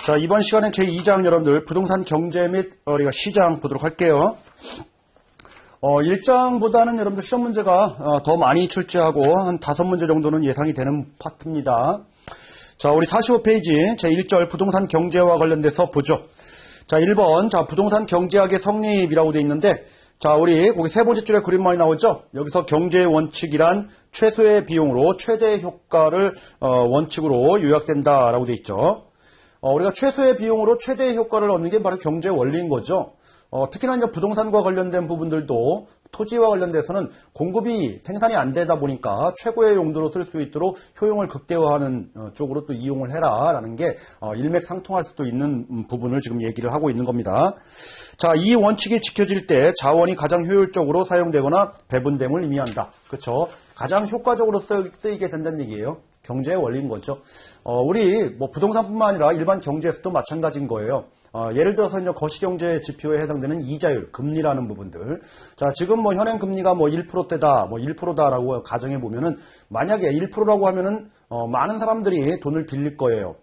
자, 이번 시간에 제2장 여러분들 부동산 경제 및 우리가 시장 보도록 할게요. 1장보다는 여러분들 시험 문제가 더 많이 출제하고 한 5문제 정도는 예상이 되는 파트입니다. 자, 우리 45페이지 제1절 부동산 경제와 관련돼서 보죠. 자, 1번. 자, 부동산 경제학의 성립이라고 되어 있는데, 자, 우리 거기 세 번째 줄에 그림만이 나오죠? 여기서 경제의 원칙이란 최소의 비용으로 최대 효과를 원칙으로 요약된다라고 되어 있죠. 우리가 최소의 비용으로 최대의 효과를 얻는 게 바로 경제 원리인 거죠. 특히나 이제 부동산과 관련된 부분들도 토지와 관련돼서는 공급이 생산이 안 되다 보니까 최고의 용도로 쓸 수 있도록 효용을 극대화하는 쪽으로 또 이용을 해라라는 게 일맥상통할 수도 있는 부분을 지금 얘기를 하고 있는 겁니다. 자, 이 원칙이 지켜질 때 자원이 가장 효율적으로 사용되거나 배분됨을 의미한다. 그렇죠? 가장 효과적으로 쓰이게 된다는 얘기예요. 경제의 원리인 거죠. 우리 뭐 부동산뿐만 아니라 일반 경제에서도 마찬가지인 거예요. 예를 들어서 이제 거시경제 지표에 해당되는 이자율, 금리라는 부분들. 자, 지금 뭐 현행 금리가 뭐 1%대다, 뭐 1%다라고 가정해 보면은 만약에 1%라고 하면은 많은 사람들이 돈을 빌릴 거예요.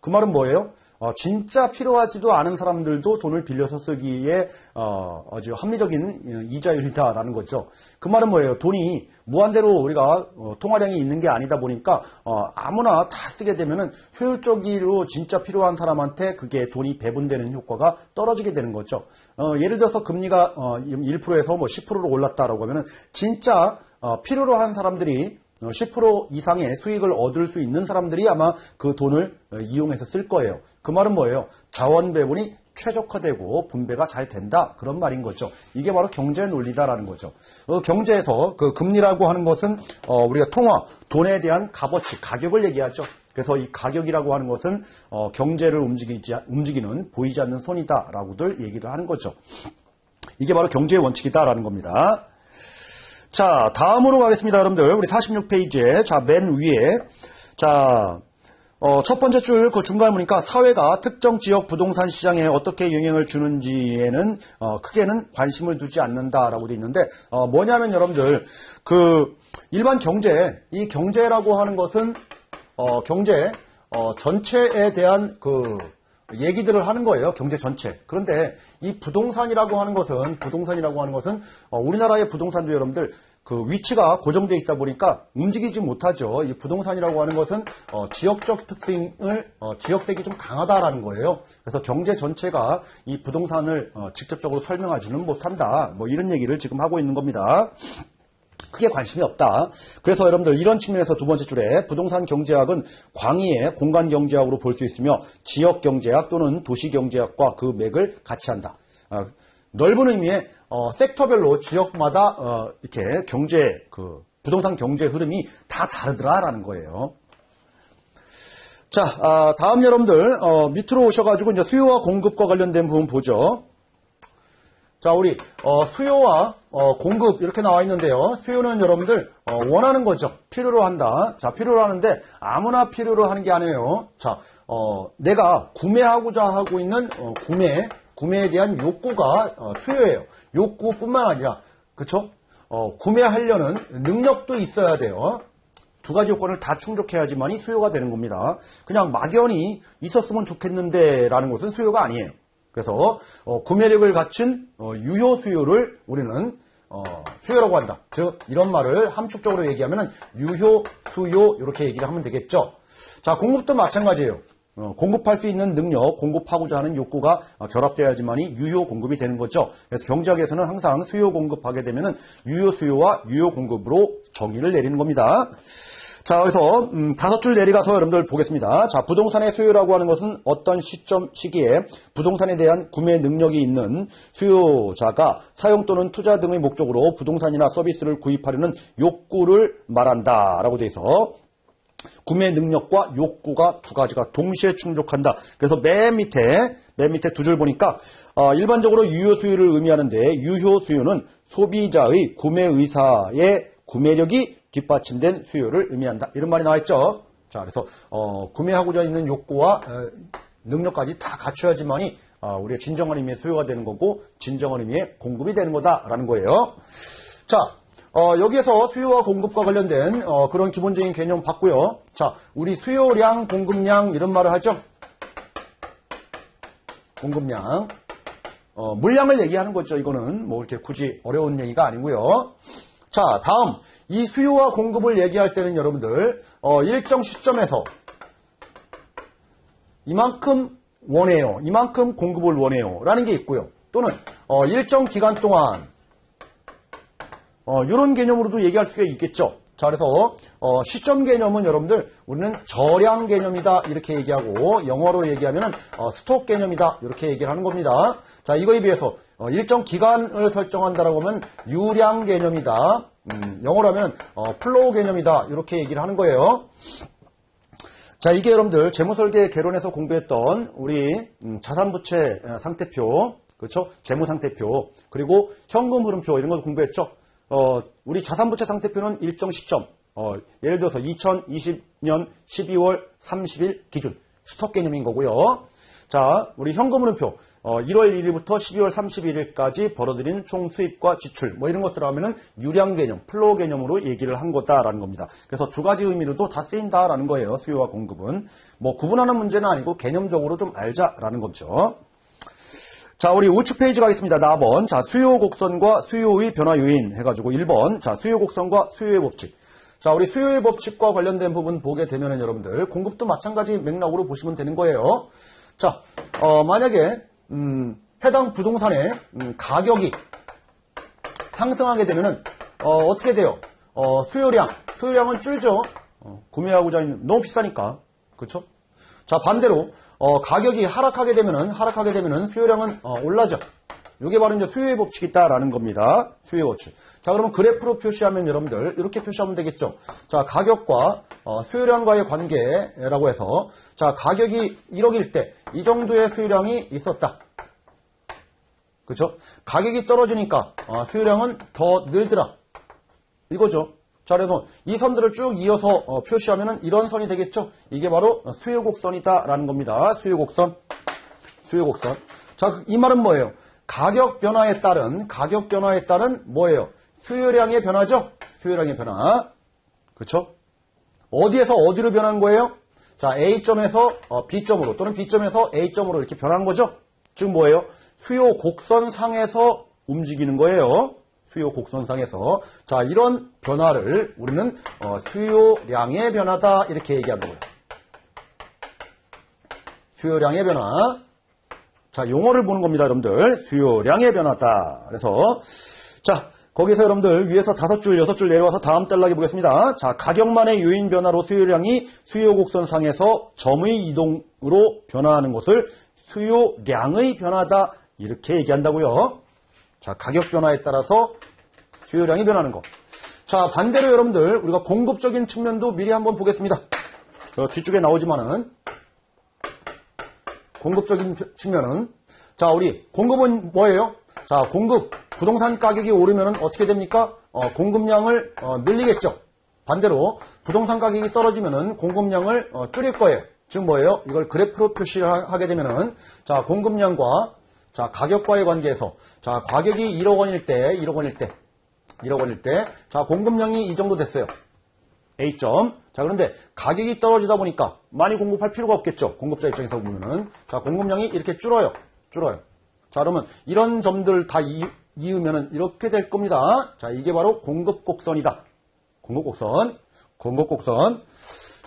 그 말은 뭐예요? 진짜 필요하지도 않은 사람들도 돈을 빌려서 쓰기에 아주 합리적인 이자율이다라는 거죠. 그 말은 뭐예요? 돈이 무한대로 우리가 통화량이 있는 게 아니다 보니까 아무나 다 쓰게 되면은 효율적으로 진짜 필요한 사람한테 그게 돈이 배분되는 효과가 떨어지게 되는 거죠. 예를 들어서 금리가 1%에서 뭐 10%로 올랐다라고 하면은 진짜 필요로 하는 사람들이 10% 이상의 수익을 얻을 수 있는 사람들이 아마 그 돈을 이용해서 쓸 거예요. 그 말은 뭐예요? 자원 배분이 최적화되고 분배가 잘 된다. 그런 말인 거죠. 이게 바로 경제 논리다라는 거죠. 경제에서 그 금리라고 하는 것은 우리가 통화, 돈에 대한 값어치, 가격을 얘기하죠. 그래서 이 가격이라고 하는 것은 경제를 움직이는 보이지 않는 손이다라고들 얘기를 하는 거죠. 이게 바로 경제의 원칙이다라는 겁니다. 자, 다음으로 가겠습니다, 여러분들. 우리 46페이지에, 자, 맨 위에, 자, 첫 번째 줄 그 중간에 보니까 사회가 특정 지역 부동산 시장에 어떻게 영향을 주는지에는, 크게는 관심을 두지 않는다라고 되어 있는데, 뭐냐면 여러분들, 그, 일반 경제, 이 경제라고 하는 것은, 경제, 전체에 대한 그, 얘기들을 하는 거예요. 경제 전체. 그런데 이 부동산이라고 하는 것은 우리나라의 부동산도 여러분들 그 위치가 고정되어 있다 보니까 움직이지 못하죠. 이 부동산이라고 하는 것은 지역적 특징을 지역색이 좀 강하다라는 거예요. 그래서 경제 전체가 이 부동산을 직접적으로 설명하지는 못한다. 뭐 이런 얘기를 지금 하고 있는 겁니다. 크게 관심이 없다. 그래서 여러분들 이런 측면에서 두 번째 줄에 부동산 경제학은 광의의 공간 경제학으로 볼 수 있으며 지역 경제학 또는 도시 경제학과 그 맥을 같이 한다. 넓은 의미의 섹터별로 지역마다 이렇게 경제 그 부동산 경제 흐름이 다 다르더라라는 거예요. 자, 다음 여러분들 밑으로 오셔가지고 이제 수요와 공급과 관련된 부분 보죠. 자, 우리 수요와 공급 이렇게 나와 있는데요. 수요는 여러분들 원하는 거죠. 필요로 한다. 자, 필요로 하는데 아무나 필요로 하는 게 아니에요. 자, 내가 구매하고자 하고 있는 구매에 대한 욕구가 수요예요. 욕구뿐만 아니라 그쵸? 구매하려는 능력도 있어야 돼요. 두 가지 요건을 다 충족해야지만이 수요가 되는 겁니다. 그냥 막연히 있었으면 좋겠는데 라는 것은 수요가 아니에요. 그래서 구매력을 갖춘 유효 수요를 우리는 수요라고 한다. 즉 이런 말을 함축적으로 얘기하면 유효 수요 이렇게 얘기를 하면 되겠죠. 자, 공급도 마찬가지예요. 공급할 수 있는 능력, 공급하고자 하는 욕구가 결합되어야지만이 유효 공급이 되는 거죠. 그래서 경제학에서는 항상 수요 공급하게 되면은 유효 수요와 유효 공급으로 정의를 내리는 겁니다. 자, 그래서 5줄 내려가서 여러분들 보겠습니다. 자, 부동산의 수요라고 하는 것은 어떤 시기에 부동산에 대한 구매 능력이 있는 수요자가 사용 또는 투자 등의 목적으로 부동산이나 서비스를 구입하려는 욕구를 말한다라고 돼 있어. 구매 능력과 욕구가 두 가지가 동시에 충족한다. 그래서 맨 밑에 두 줄 보니까 일반적으로 유효 수요를 의미하는데 유효 수요는 소비자의 구매 의사의 구매력이 뒷받침된 수요를 의미한다. 이런 말이 나와 있죠. 자, 그래서 구매하고자 있는 욕구와 능력까지 다 갖춰야지만이 우리가 진정한 의미의 수요가 되는 거고 진정한 의미의 공급이 되는 거다라는 거예요. 자, 여기에서 수요와 공급과 관련된 그런 기본적인 개념 봤고요. 자, 우리 수요량, 공급량 이런 말을 하죠. 공급량. 물량을 얘기하는 거죠. 이거는 뭐 이렇게 굳이 어려운 얘기가 아니고요. 자, 다음 이 수요와 공급을 얘기할 때는 여러분들 일정 시점에서 이만큼 원해요. 이만큼 공급을 원해요. 라는 게 있고요. 또는 일정 기간 동안 이런 개념으로도 얘기할 수가 있겠죠. 자, 그래서 시점 개념은 여러분들 우리는 저량 개념이다 이렇게 얘기하고 영어로 얘기하면 스톡 개념이다 이렇게 얘기를 하는 겁니다. 자, 이거에 비해서 일정 기간을 설정한다라고 하면 유량 개념이다. 영어로 하면 플로우 개념이다 이렇게 얘기를 하는 거예요. 자, 이게 여러분들 재무설계 개론에서 공부했던 우리 자산부채 상태표, 그렇죠? 재무상태표, 그리고 현금 흐름표 이런 것도 공부했죠. 우리 자산부채 상태표는 일정 시점, 예를 들어서 2020년 12월 30일 기준 스톡 개념인 거고요. 자, 우리 현금 흐름표 1월 1일부터 12월 31일까지 벌어들인 총 수입과 지출 뭐 이런 것들 하면은 유량 개념, 플로우 개념으로 얘기를 한 거다라는 겁니다. 그래서 두 가지 의미로도 다 쓰인다라는 거예요. 수요와 공급은 뭐 구분하는 문제는 아니고 개념적으로 좀 알자라는 거죠. 자, 우리 우측 페이지 가겠습니다. 4번. 자, 수요 곡선과 수요의 변화 요인 해가지고 1번. 자, 수요 곡선과 수요의 법칙. 자, 우리 수요의 법칙과 관련된 부분 보게 되면은 여러분들 공급도 마찬가지 맥락으로 보시면 되는 거예요. 자, 만약에 해당 부동산의 가격이 상승하게 되면은 어떻게 돼요? 수요량은 줄죠. 구매하고자 하는 너무 비싸니까. 그렇죠? 자, 반대로 가격이 하락하게 되면은 수요량은 올라죠. 이게 바로 이제 수요의 법칙이 있다라는 겁니다. 수요의 법칙. 자, 그러면 그래프로 표시하면 여러분들 이렇게 표시하면 되겠죠. 자, 가격과 수요량과의 관계라고 해서 자, 가격이 1억일 때 이 정도의 수요량이 있었다. 그렇죠? 가격이 떨어지니까 수요량은 더 늘더라. 이거죠. 자, 그래서 이 선들을 쭉 이어서 표시하면은 이런 선이 되겠죠. 이게 바로 수요 곡선이다라는 겁니다. 수요 곡선. 자, 이 말은 뭐예요? 가격 변화에 따른 뭐예요? 수요량의 변화죠? 수요량의 변화. 그렇죠? 어디에서 어디로 변한 거예요? 자, A점에서 B점으로 또는 B점에서 A점으로 이렇게 변한 거죠? 즉 뭐예요? 수요 곡선상에서 움직이는 거예요. 수요 곡선상에서. 자, 이런 변화를 우리는 수요량의 변화다 이렇게 얘기한다고요. 수요량의 변화. 자, 용어를 보는 겁니다, 여러분들. 수요량의 변화다. 그래서 자, 거기서 여러분들 위에서 5줄, 6줄 내려와서 다음 단락에 보겠습니다. 자, 가격만의 요인 변화로 수요량이 수요 곡선상에서 점의 이동으로 변화하는 것을 수요량의 변화다 이렇게 얘기한다고요. 자, 가격 변화에 따라서 수요량이 변하는 거. 자, 반대로 여러분들 우리가 공급적인 측면도 미리 한번 보겠습니다. 뒤쪽에 나오지만은 공급적인 측면은 자, 우리 공급은 뭐예요? 자, 공급 부동산 가격이 오르면은 어떻게 됩니까? 공급량을 늘리겠죠. 반대로 부동산 가격이 떨어지면은 공급량을 줄일 거예요. 즉 뭐예요? 이걸 그래프로 표시를 하게 되면은 자, 공급량과 자, 가격과의 관계에서 자, 가격이 1억 원일 때 자, 공급량이 이 정도 됐어요. A점. 자, 그런데 가격이 떨어지다 보니까 많이 공급할 필요가 없겠죠. 공급자 입장에서 보면은 자, 공급량이 이렇게 줄어요. 자, 그러면 이런 점들 다 이으면은 이렇게 될 겁니다. 자, 이게 바로 공급곡선이다. 공급곡선.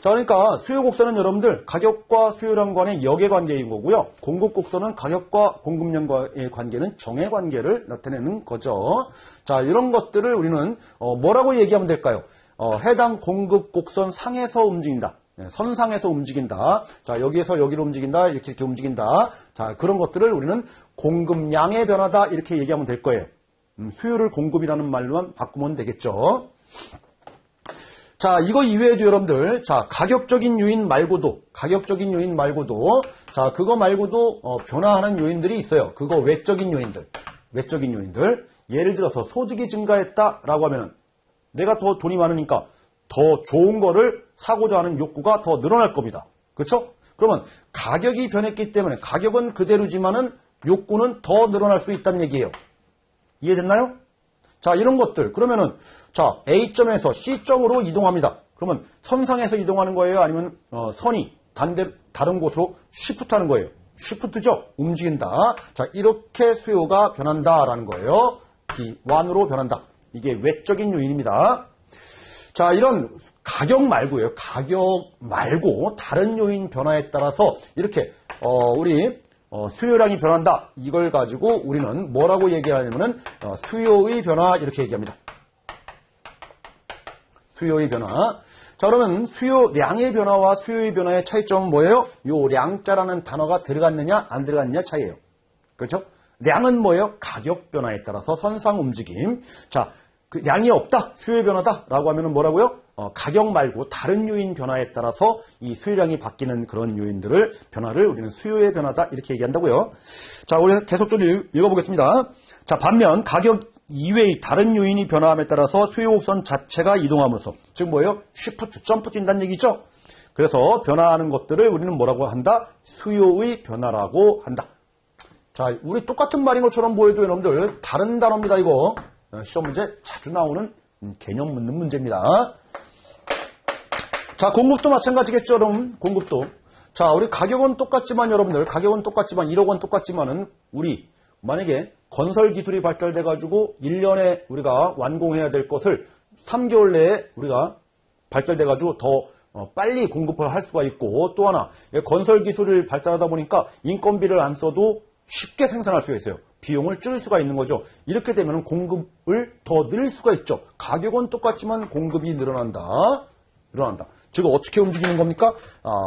자, 그러니까 수요곡선은 여러분들 가격과 수요량 간의 역의관계인 거고요. 공급곡선은 가격과 공급량과의 관계는 정의 관계를 나타내는 거죠. 자, 이런 것들을 우리는 뭐라고 얘기하면 될까요? 해당 공급곡선 상에서 움직인다. 선상에서 움직인다. 자, 여기에서 여기로 움직인다. 이렇게 움직인다. 자, 그런 것들을 우리는 공급량의 변화다. 이렇게 얘기하면 될 거예요. 수요를 공급이라는 말로만 바꾸면 되겠죠. 자, 이거 이외에도 여러분들, 자, 가격적인 요인 말고도, 자, 그거 말고도, 변화하는 요인들이 있어요. 그거 외적인 요인들. 예를 들어서 소득이 증가했다라고 하면은, 내가 더 돈이 많으니까 더 좋은 거를 사고자 하는 욕구가 더 늘어날 겁니다. 그렇죠? 그러면 가격이 변했기 때문에 가격은 그대로지만은 욕구는 더 늘어날 수 있다는 얘기예요. 이해됐나요? 자, 이런 것들. 그러면은 자, A점에서 C점으로 이동합니다. 그러면 선상에서 이동하는 거예요? 아니면 선이 다른 곳으로 시프트하는 거예요? 시프트죠. 움직인다. 자, 이렇게 수요가 변한다라는 거예요. 기완으로 변한다. 이게 외적인 요인입니다. 자, 이런 가격 말고요. 가격 말고 다른 요인 변화에 따라서 이렇게 우리 수요량이 변한다. 이걸 가지고 우리는 뭐라고 얘기하냐면은 수요의 변화 이렇게 얘기합니다. 수요의 변화. 자, 그러면 수요량의 변화와 수요의 변화의 차이점은 뭐예요? 요 량자라는 단어가 들어갔느냐 안 들어갔느냐 차이예요. 그렇죠? 량은 뭐예요? 가격 변화에 따라서 선상 움직임. 자, 그 양이 없다, 수요의 변화다라고 하면은 뭐라고요? 가격 말고 다른 요인 변화에 따라서 이 수요량이 바뀌는 그런 요인들을 변화를 우리는 수요의 변화다 이렇게 얘기한다고요. 자, 우리 계속 좀 읽어보겠습니다. 자, 반면 가격 이외의 다른 요인이 변화함에 따라서 수요 곡선 자체가 이동하면서 즉 뭐예요? 쉬프트, 점프 뛴다는 얘기죠. 그래서 변화하는 것들을 우리는 뭐라고 한다? 수요의 변화라고 한다. 자, 우리 똑같은 말인 것처럼 보여도 여러분들 다른 단어입니다. 이거 시험 문제 자주 나오는 개념 묻는 문제입니다. 자, 공급도 마찬가지겠죠, 여러분. 공급도. 자, 우리 가격은 똑같지만 여러분들 가격은 똑같지만 1억 원 똑같지만은 우리 만약에 건설 기술이 발달돼 가지고 1년에 우리가 완공해야 될 것을 3개월 내에 우리가 발달돼 가지고 더 빨리 공급을 할 수가 있고, 또 하나 건설 기술을 발달하다 보니까 인건비를 안 써도 쉽게 생산할 수가 있어요. 비용을 줄일 수가 있는 거죠. 이렇게 되면 공급을 더 늘릴 수가 있죠. 가격은 똑같지만 공급이 늘어난다. 즉 어떻게 움직이는 겁니까?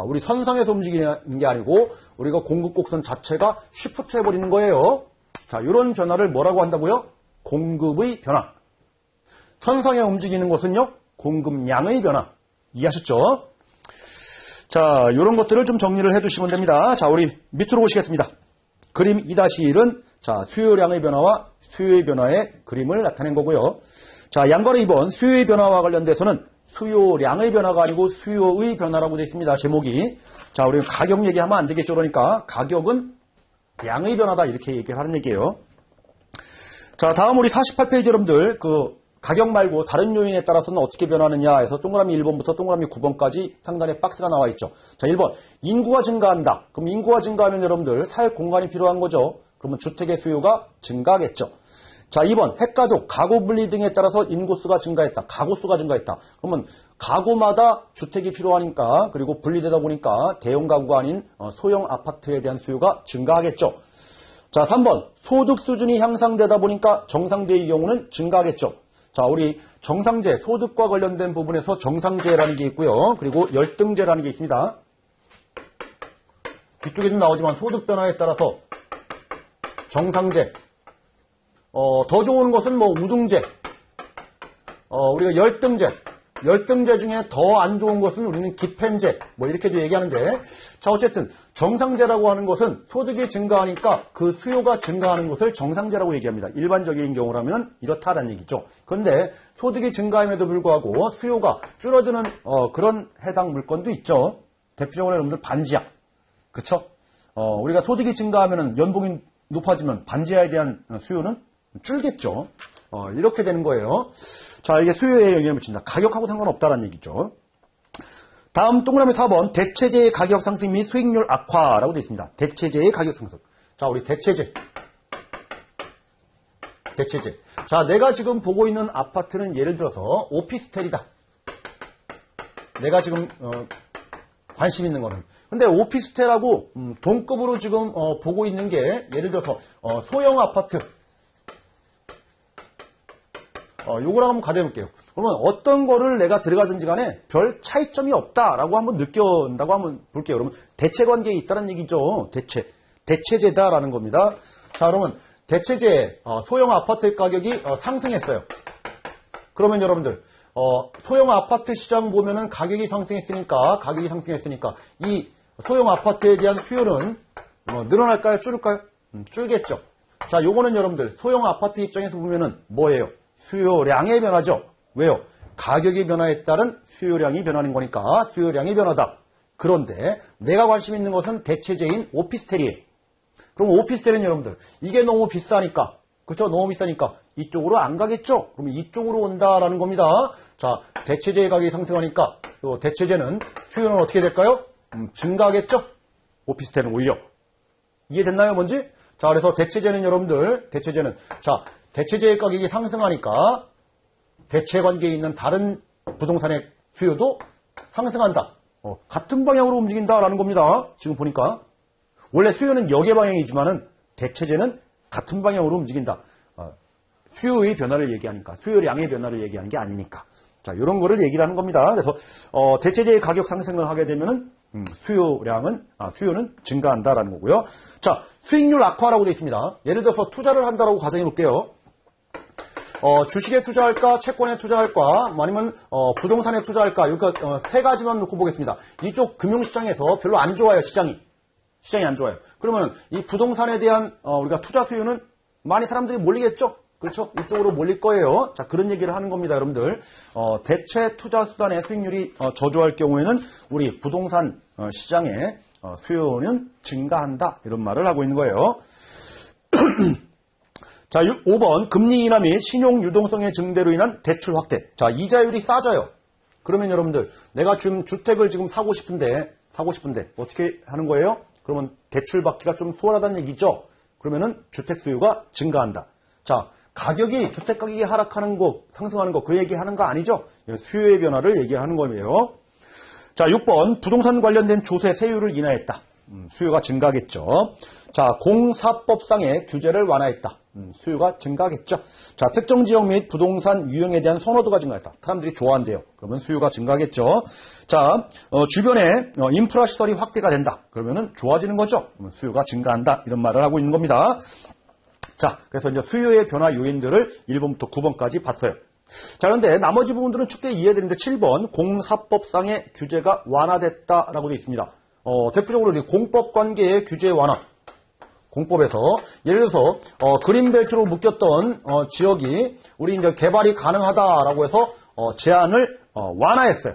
우리 선상에서 움직이는 게 아니고 우리가 공급 곡선 자체가 쉬프트 해버리는 거예요. 자, 이런 변화를 뭐라고 한다고요? 공급의 변화. 선상에 움직이는 것은요, 공급량의 변화. 이해하셨죠? 자, 이런 것들을 좀 정리를 해두시면 됩니다. 자, 우리 밑으로 보시겠습니다. 그림 2-1은 자, 수요량의 변화와 수요의 변화의 그림을 나타낸 거고요. 자, 양관의 2번 수요의 변화와 관련돼서는 수요량의 변화가 아니고 수요의 변화라고 되어 있습니다. 제목이. 자, 우리 가격 얘기하면 안 되겠죠. 그러니까 가격은 양의 변화다 이렇게 얘기를 하는 얘기예요. 자, 다음 우리 48페이지 여러분들 그 가격 말고 다른 요인에 따라서는 어떻게 변하느냐 해서 동그라미 1번부터 동그라미 9번까지 상단에 박스가 나와 있죠. 자, 1번 인구가 증가한다. 그럼 인구가 증가하면 여러분들 살 공간이 필요한 거죠. 그러면 주택의 수요가 증가하겠죠. 자, 2번 핵가족, 가구 분리 등에 따라서 인구수가 증가했다. 가구수가 증가했다. 그러면 가구마다 주택이 필요하니까, 그리고 분리되다 보니까 대형 가구가 아닌 소형 아파트에 대한 수요가 증가하겠죠. 자, 3번 소득 수준이 향상되다 보니까 정상제의 경우는 증가하겠죠. 자, 우리 정상제, 소득과 관련된 부분에서 정상제라는 게 있고요. 그리고 열등제라는 게 있습니다. 뒤쪽에도 나오지만 소득 변화에 따라서 정상제, 더 좋은 것은 뭐 우등제, 우리가 열등제 중에 더 안 좋은 것은 우리는 기펜제, 뭐 이렇게도 얘기하는데, 자, 어쨌든 정상제라고 하는 것은 소득이 증가하니까 그 수요가 증가하는 것을 정상제라고 얘기합니다. 일반적인 경우라면 이렇다라는 얘기죠. 그런데 소득이 증가함에도 불구하고 수요가 줄어드는 그런 해당 물건도 있죠. 대표적으로 여러분들 반지하, 그쵸? 우리가 소득이 증가하면 연봉이 높아지면 반지하에 대한 수요는 줄겠죠. 이렇게 되는 거예요. 자, 이게 수요에 영향을 미친다. 가격하고 상관없다라는 얘기죠. 다음 동그라미 4번 대체재의 가격 상승 및 수익률 악화라고 되어 있습니다. 대체재의 가격 상승. 자, 우리 대체재. 자, 내가 지금 보고 있는 아파트는 예를 들어서 오피스텔이다. 내가 지금 관심 있는 거는. 근데 오피스텔하고 동급으로 지금 보고 있는 게 예를 들어서 소형 아파트. 요거랑 한번 가져볼게요. 그러면 어떤 거를 내가 들어가든지 간에 별 차이점이 없다라고 한번 느껴온다고 한번 볼게요. 그러면 대체 관계에 있다는 얘기죠. 대체제다라는 겁니다. 자, 그러면 대체제, 소형 아파트 가격이 상승했어요. 그러면 여러분들, 소형 아파트 시장 보면은 가격이 상승했으니까 이 소형 아파트에 대한 수요는 늘어날까요? 줄을까요? 줄겠죠. 자, 요거는 여러분들 소형 아파트 입장에서 보면은 뭐예요? 수요량의 변화죠. 왜요? 가격의 변화에 따른 수요량이 변하는 거니까 수요량의 변화다. 그런데 내가 관심 있는 것은 대체제인 오피스텔이에요. 그럼 오피스텔은 여러분들 이게 너무 비싸니까, 그렇죠? 너무 비싸니까 이쪽으로 안 가겠죠? 그러면 이쪽으로 온다라는 겁니다. 자, 대체제의 가격이 상승하니까 또 대체제는 수요는 어떻게 될까요? 증가하겠죠? 오피스텔은 오히려 이해됐나요, 뭔지? 자, 그래서 대체제는 여러분들, 자, 대체제의 가격이 상승하니까 대체 관계에 있는 다른 부동산의 수요도 상승한다. 같은 방향으로 움직인다라는 겁니다. 지금 보니까. 원래 수요는 역의 방향이지만은 대체제는 같은 방향으로 움직인다. 수요의 변화를 얘기하니까, 수요량의 변화를 얘기하는 게 아니니까. 자, 이런 거를 얘기를 하는 겁니다. 그래서, 대체제의 가격 상승을 하게 되면은, 수요는 증가한다라는 거고요. 자, 수익률 악화라고 되어 있습니다. 예를 들어서 투자를 한다라고 가정해 볼게요. 주식에 투자할까, 채권에 투자할까, 아니면 부동산에 투자할까, 이거 세 가지만 놓고 보겠습니다. 이쪽 금융시장에서 별로 안 좋아요, 시장이 안 좋아요. 그러면 이 부동산에 대한 우리가 투자 수요는 많이 사람들이 몰리겠죠? 그렇죠? 이쪽으로 몰릴 거예요. 자, 그런 얘기를 하는 겁니다, 여러분들. 대체 투자 수단의 수익률이 저조할 경우에는 우리 부동산 시장의 수요는 증가한다, 이런 말을 하고 있는 거예요. 자, 5번 금리 인하 및 신용 유동성의 증대로 인한 대출 확대. 자, 이자율이 싸져요. 그러면 여러분들, 내가 지금 주택을 지금 사고 싶은데 어떻게 하는 거예요? 그러면 대출 받기가 좀 수월하다는 얘기죠. 그러면은 주택 수요가 증가한다. 자, 주택 가격이 하락하는 거, 상승하는 거, 그 얘기하는 거 아니죠? 수요의 변화를 얘기하는 거예요. 자, 6번 부동산 관련된 조세 세율을 인하했다. 수요가 증가하겠죠. 자, 공사법상의 규제를 완화했다. 수요가 증가하겠죠. 자, 특정 지역 및 부동산 유형에 대한 선호도가 증가했다. 사람들이 좋아한대요. 그러면 수요가 증가하겠죠. 자, 주변에 인프라 시설이 확대가 된다. 그러면은 좋아지는 거죠. 수요가 증가한다. 이런 말을 하고 있는 겁니다. 자, 그래서 이제 수요의 변화 요인들을 1번부터 9번까지 봤어요. 자, 그런데 나머지 부분들은 쉽게 이해되는데 7번 공사법상의 규제가 완화됐다라고 되어 있습니다. 대표적으로 공법 관계의 규제 완화. 공법에서 예를 들어서 그린벨트로 묶였던 지역이 우리 이제 개발이 가능하다라고 해서 제한을 완화했어요.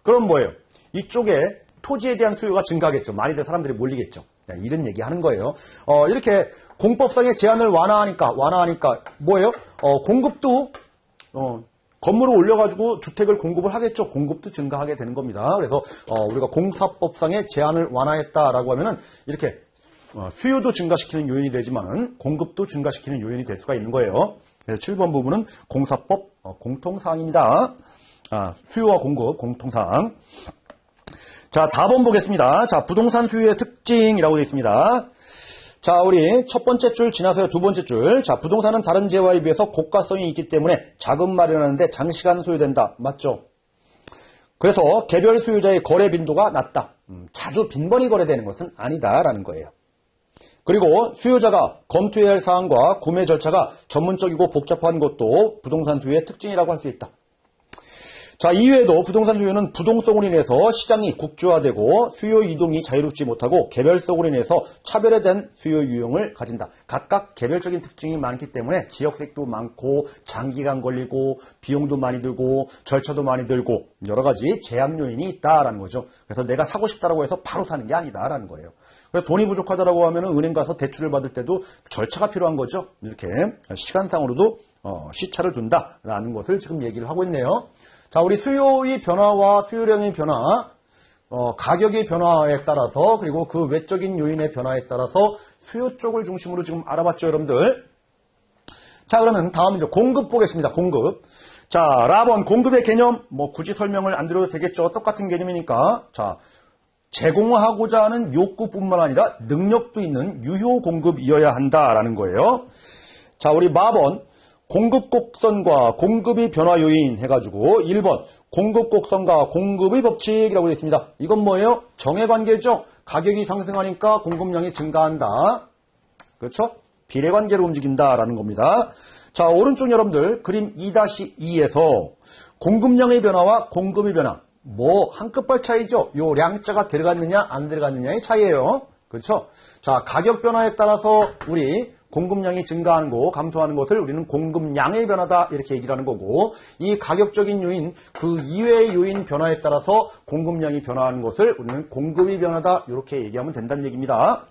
그럼 뭐예요? 이쪽에 토지에 대한 수요가 증가하겠죠. 많이들 사람들이 몰리겠죠. 이런 얘기 하는 거예요. 이렇게 공법상의 제한을 완화하니까 뭐예요? 공급도 건물을 올려가지고 주택을 공급을 하겠죠. 공급도 증가하게 되는 겁니다. 그래서 우리가 공사법상의 제한을 완화했다라고 하면은 이렇게 수요도 증가시키는 요인이 되지만 공급도 증가시키는 요인이 될 수가 있는 거예요. 그래서 7번 부분은 공사법 공통사항입니다. 수요와 공급 공통사항. 자, 4번 보겠습니다. 자, 부동산 수요의 특징이라고 되어 있습니다. 자, 우리 첫 번째 줄 지나서요. 두 번째 줄. 자, 부동산은 다른 재화에 비해서 고가성이 있기 때문에 자금 마련하는데 장시간 소요된다. 맞죠? 그래서 개별 수요자의 거래 빈도가 낮다. 자주 빈번히 거래되는 것은 아니다라는 거예요. 그리고 수요자가 검토해야 할 사항과 구매 절차가 전문적이고 복잡한 것도 부동산 수요의 특징이라고 할 수 있다. 자, 이외에도 부동산 수요는 부동성으로 인해서 시장이 국주화되고 수요 이동이 자유롭지 못하고 개별성으로 인해서 차별화된 수요 유형을 가진다. 각각 개별적인 특징이 많기 때문에 지역색도 많고 장기간 걸리고 비용도 많이 들고 절차도 많이 들고 여러 가지 제약 요인이 있다라는 거죠. 그래서 내가 사고 싶다라고 해서 바로 사는 게 아니다라는 거예요. 그래서 돈이 부족하다라고 하면 은행 가서 대출을 받을 때도 절차가 필요한 거죠. 이렇게 시간상으로도 시차를 둔다라는 것을 지금 얘기를 하고 있네요. 자, 우리 수요의 변화와 수요량의 변화, 가격의 변화에 따라서 그리고 그 외적인 요인의 변화에 따라서 수요 쪽을 중심으로 지금 알아봤죠, 여러분들. 자, 그러면 다음 이제 공급 보겠습니다. 공급. 자, 라번 공급의 개념 굳이 설명을 안 드려도 되겠죠. 똑같은 개념이니까. 자, 제공하고자 하는 욕구뿐만 아니라 능력도 있는 유효 공급이어야 한다라는 거예요. 자, 우리 마번 공급 곡선과 공급의 변화 요인 해가지고 1번 공급 곡선과 공급의 법칙이라고 되어 있습니다. 이건 뭐예요? 정의 관계죠. 가격이 상승하니까 공급량이 증가한다. 그렇죠? 비례 관계로 움직인다라는 겁니다. 자, 오른쪽 여러분들 그림 2-2에서 공급량의 변화와 공급의 변화 한끗발 차이죠. 요 량자가 들어갔느냐 안 들어갔느냐의 차이예요. 그렇죠? 자, 가격 변화에 따라서 우리 공급량이 증가하는 거, 감소하는 것을 우리는 공급량의 변화다 이렇게 얘기를 하는 거고 이 가격적인 요인, 그 이외의 요인 변화에 따라서 공급량이 변화하는 것을 우리는 공급의 변화다 이렇게 얘기하면 된다는 얘기입니다.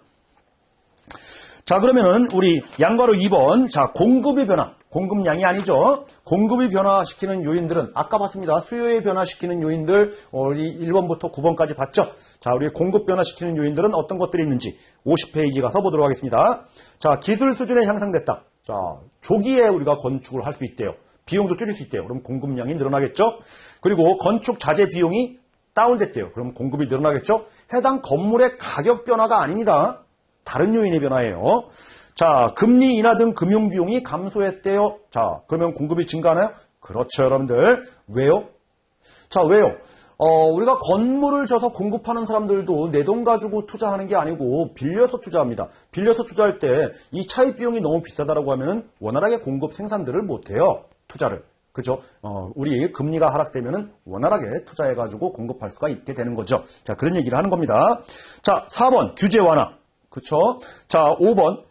자, 그러면은 우리 양괄호 2번 자 공급의 변화, 공급량이 아니죠. 공급이 변화시키는 요인들은 아까 봤습니다. 수요에 변화시키는 요인들 우리 1번부터 9번까지 봤죠. 자, 우리 공급 변화시키는 요인들은 어떤 것들이 있는지 50페이지 가서 보도록 하겠습니다. 자, 기술 수준에 향상됐다. 자, 조기에 우리가 건축을 할 수 있대요. 비용도 줄일 수 있대요. 그럼 공급량이 늘어나겠죠. 그리고 건축 자재 비용이 다운됐대요. 그럼 공급이 늘어나겠죠. 해당 건물의 가격 변화가 아닙니다. 다른 요인의 변화예요. 자, 금리 인하 등 금융 비용이 감소했대요. 자, 그러면 공급이 증가하나요? 그렇죠, 여러분들. 왜요? 자, 왜요? 우리가 건물을 져서 공급하는 사람들도 내 돈 가지고 투자하는 게 아니고 빌려서 투자합니다. 빌려서 투자할 때 이 차입 비용이 너무 비싸다라고 하면은 원활하게 공급 생산들을 못 해요. 투자를. 그죠? 우리 금리가 하락되면은 원활하게 투자해가지고 공급할 수가 있게 되는 거죠. 자, 그런 얘기를 하는 겁니다. 자, 4번, 규제 완화. 그쵸? 자, 5번,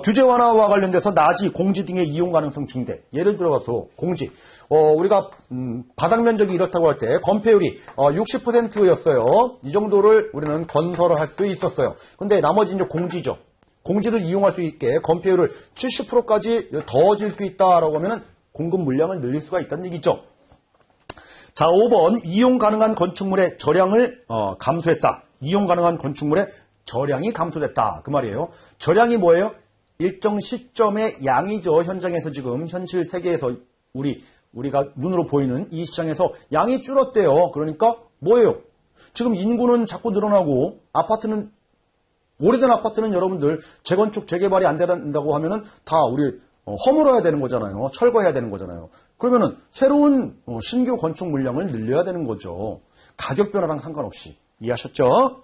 규제 완화와 관련돼서 나지, 공지 등의 이용 가능성 증대. 예를 들어서 공지. 우리가 바닥 면적이 이렇다고 할 때 건폐율이 60%였어요. 이 정도를 우리는 건설을 할 수 있었어요. 근데 나머지 이제 공지죠. 공지를 이용할 수 있게 건폐율을 70%까지 더 질 수 있다라고 하면은 공급 물량을 늘릴 수가 있다는 얘기죠. 자, 5번 이용 가능한 건축물의 저량을 감소했다. 이용 가능한 건축물의 저량이 감소됐다. 그 말이에요. 저량이 뭐예요? 일정 시점의 양이죠. 현장에서 지금 현실 세계에서 우리가 눈으로 보이는 이 시장에서 양이 줄었대요. 그러니까 뭐예요? 지금 인구는 자꾸 늘어나고 아파트는 오래된 아파트는 여러분들 재건축 재개발이 안 된다고 하면은 다 우리 허물어야 되는 거잖아요. 철거해야 되는 거잖아요. 그러면은 새로운 신규 건축 물량을 늘려야 되는 거죠. 가격 변화랑 상관없이. 이해하셨죠?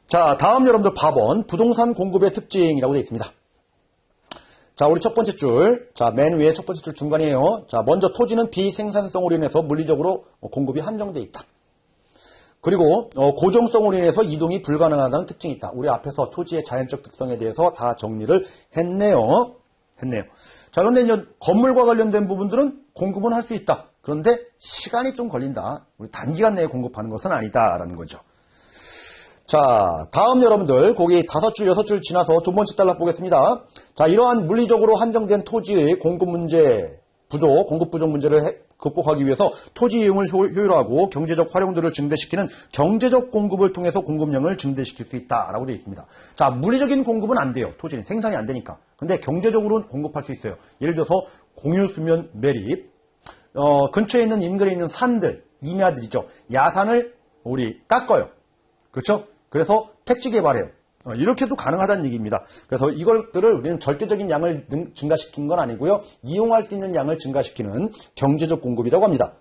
자, 다음 여러분들 봐본 부동산 공급의 특징이라고 되어 있습니다. 자, 우리 첫 번째 줄. 자, 맨 위에 첫 번째 줄 중간이에요. 자, 먼저 토지는 비생산성으로 인해서 물리적으로 공급이 한정되어 있다. 그리고 고정성으로 인해서 이동이 불가능하다는 특징이 있다. 우리 앞에서 토지의 자연적 특성에 대해서 다 정리를 했네요. 자, 그런데 이제 건물과 관련된 부분들은 공급은 할 수 있다. 그런데 시간이 좀 걸린다. 우리 단기간 내에 공급하는 것은 아니다라는 거죠. 자, 다음 여러분들 거기 5줄, 6줄 지나서 두 번째 단락 보겠습니다. 자, 이러한 물리적으로 한정된 토지의 공급 문제, 공급 부족 문제를 극복하기 위해서 토지 이용을 효율화하고 경제적 활용도를 증대시키는 경제적 공급을 통해서 공급량을 증대시킬 수 있다라고 되어 있습니다. 자, 물리적인 공급은 안 돼요. 토지는 생산이 안 되니까. 근데 경제적으로는 공급할 수 있어요. 예를 들어서 공유수면 매립, 근처에 있는 인근에 있는 산들, 임야들이죠. 야산을 우리 깎아요. 그렇죠? 그래서 택지 개발해요. 이렇게도 가능하다는 얘기입니다. 그래서 이것들을 우리는 절대적인 양을 증가시키는 건 아니고요. 이용할 수 있는 양을 증가시키는 경제적 공급이라고 합니다.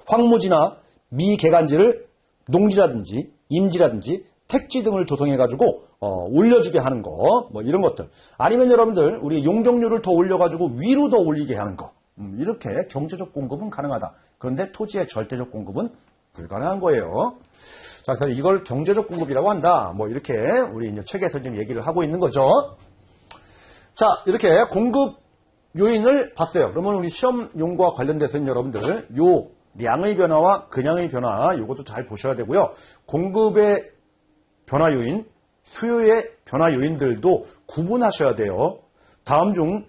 황무지나 미개간지를 농지라든지 임지라든지 택지 등을 조성해가지고 올려주게 하는 거, 뭐 이런 것들. 아니면 여러분들 우리 용적률을 더 올려가지고 위로 더 올리게 하는 거. 이렇게 경제적 공급은 가능하다. 그런데 토지의 절대적 공급은 불가능한 거예요. 자, 그래서 이걸 경제적 공급이라고 한다. 뭐 이렇게 우리 이제 책에서 지금 얘기를 하고 있는 거죠. 자, 이렇게 공급 요인을 봤어요. 그러면 우리 시험용과 관련돼서는 여러분들 요 량의 변화와 근양의 변화 이것도 잘 보셔야 되고요. 공급의 변화 요인, 수요의 변화 요인들도 구분하셔야 돼요. 다음 중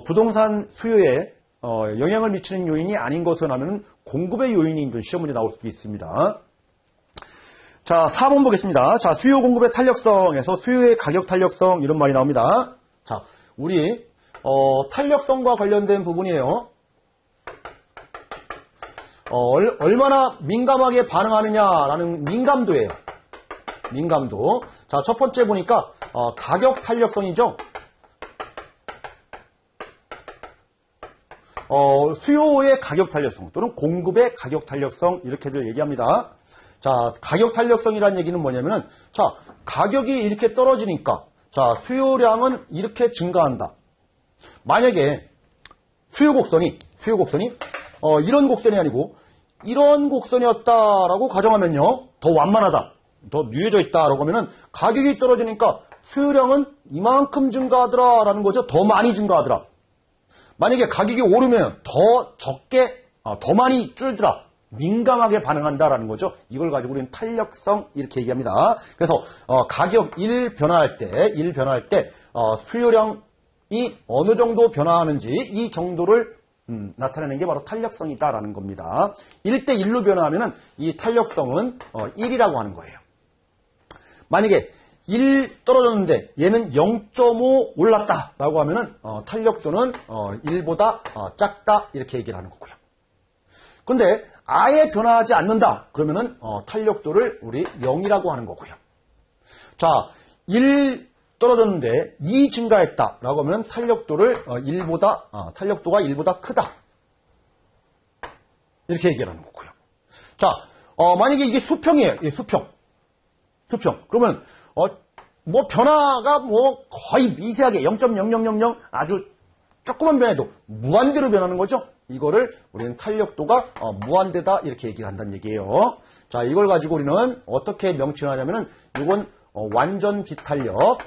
부동산 수요에 영향을 미치는 요인이 아닌 것은 하면 공급의 요인이 시험 문제 나올 수도 있습니다. 자, 4번 보겠습니다. 자, 수요 공급의 탄력성에서 수요의 가격 탄력성 이런 말이 나옵니다. 자, 우리 탄력성과 관련된 부분이에요. 얼마나 민감하게 반응하느냐라는 민감도예요. 민감도. 자, 첫 번째 보니까 가격 탄력성이죠. 수요의 가격 탄력성 또는 공급의 가격 탄력성 이렇게들 얘기합니다. 자, 가격 탄력성이라는 얘기는 뭐냐면은 자, 가격이 이렇게 떨어지니까 자, 수요량은 이렇게 증가한다. 만약에 수요 곡선이 이런 곡선이 아니고 이런 곡선이었다라고 가정하면요. 더 완만하다. 더 누해져 있다라고 하면은 가격이 떨어지니까 수요량은 이만큼 증가하더라라는 거죠. 더 많이 증가하더라. 만약에 가격이 오르면 더 적게, 더 많이 줄더라. 민감하게 반응한다라는 거죠. 이걸 가지고 우리는 탄력성 이렇게 얘기합니다. 그래서 가격 1 변화할 때 수요량 어느 정도 변화하는지 이 정도를 나타내는 게 바로 탄력성이다라는 겁니다. 1대1로 변화하면은 이 탄력성은 1이라고 하는 거예요. 만약에 1 떨어졌는데 얘는 0.5 올랐다라고 하면은 탄력도는 1보다 작다 이렇게 얘기를 하는 거고요. 근데 아예 변화하지 않는다 그러면은 탄력도를 우리 0이라고 하는 거고요. 자, 1 떨어졌는데 2 증가했다라고 하면 탄력도를 탄력도가 1보다 크다 이렇게 얘기를 하는 거고요. 자, 만약에 이게 수평이에요. 수평. 그러면 뭐 변화가 뭐 거의 미세하게 0.0000 아주 조그만 변해도 무한대로 변하는 거죠. 이거를 우리는 탄력도가 무한대다 이렇게 얘기를 한다는 얘기예요. 자, 이걸 가지고 우리는 어떻게 명칭을 하냐면은 이건 완전 비탄력.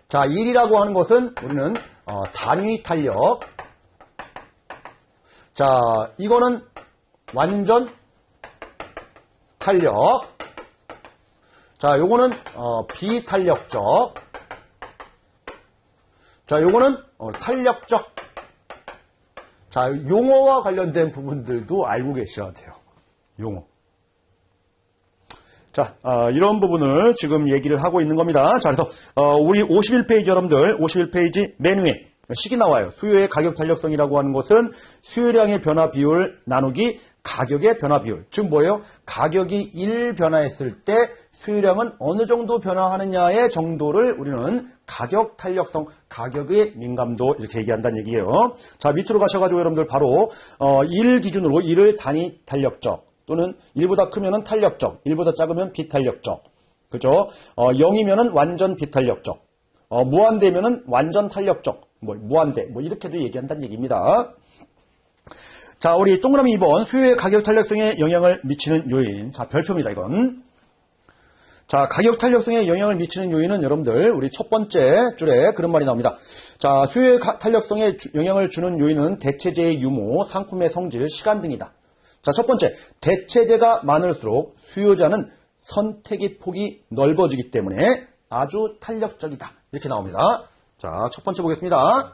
자, 1이라고 하는 것은 우리는 단위 탄력. 자, 이거는 완전 탄력. 자, 요거는 비탄력적. 자, 요거는 탄력적. 자, 용어와 관련된 부분들도 알고 계셔야 돼요. 용어. 자, 이런 부분을 지금 얘기를 하고 있는 겁니다. 자, 그래서 우리 51페이지 여러분들, 51페이지 맨 위에 식이 나와요. 수요의 가격 탄력성이라고 하는 것은 수요량의 변화 비율 나누기 가격의 변화 비율. 즉 뭐예요? 가격이 1 변화했을 때 수요량은 어느 정도 변화하느냐의 정도를 우리는 가격 탄력성, 가격의 민감도 이렇게 얘기한다는 얘기예요. 자, 밑으로 가셔가지고 여러분들 바로 1 기준으로 1을 단위 탄력적 또는 1보다 크면은 탄력적, 1보다 작으면 비탄력적. 그죠? 0이면은 완전 비탄력적. 무한대면은 완전 탄력적. 무한대. 이렇게도 얘기한다는 얘기입니다. 자, 우리 동그라미 2번. 수요의 가격 탄력성에 영향을 미치는 요인. 자, 별표입니다, 이건. 자, 가격 탄력성에 영향을 미치는 요인은 여러분들, 우리 첫 번째 줄에 그런 말이 나옵니다. 자, 수요의 탄력성에 영향을 주는 요인은 대체재의 유무, 상품의 성질, 시간 등이다. 자, 첫 번째, 대체재가 많을수록 수요자는 선택의 폭이 넓어지기 때문에 아주 탄력적이다. 이렇게 나옵니다. 자, 첫 번째 보겠습니다.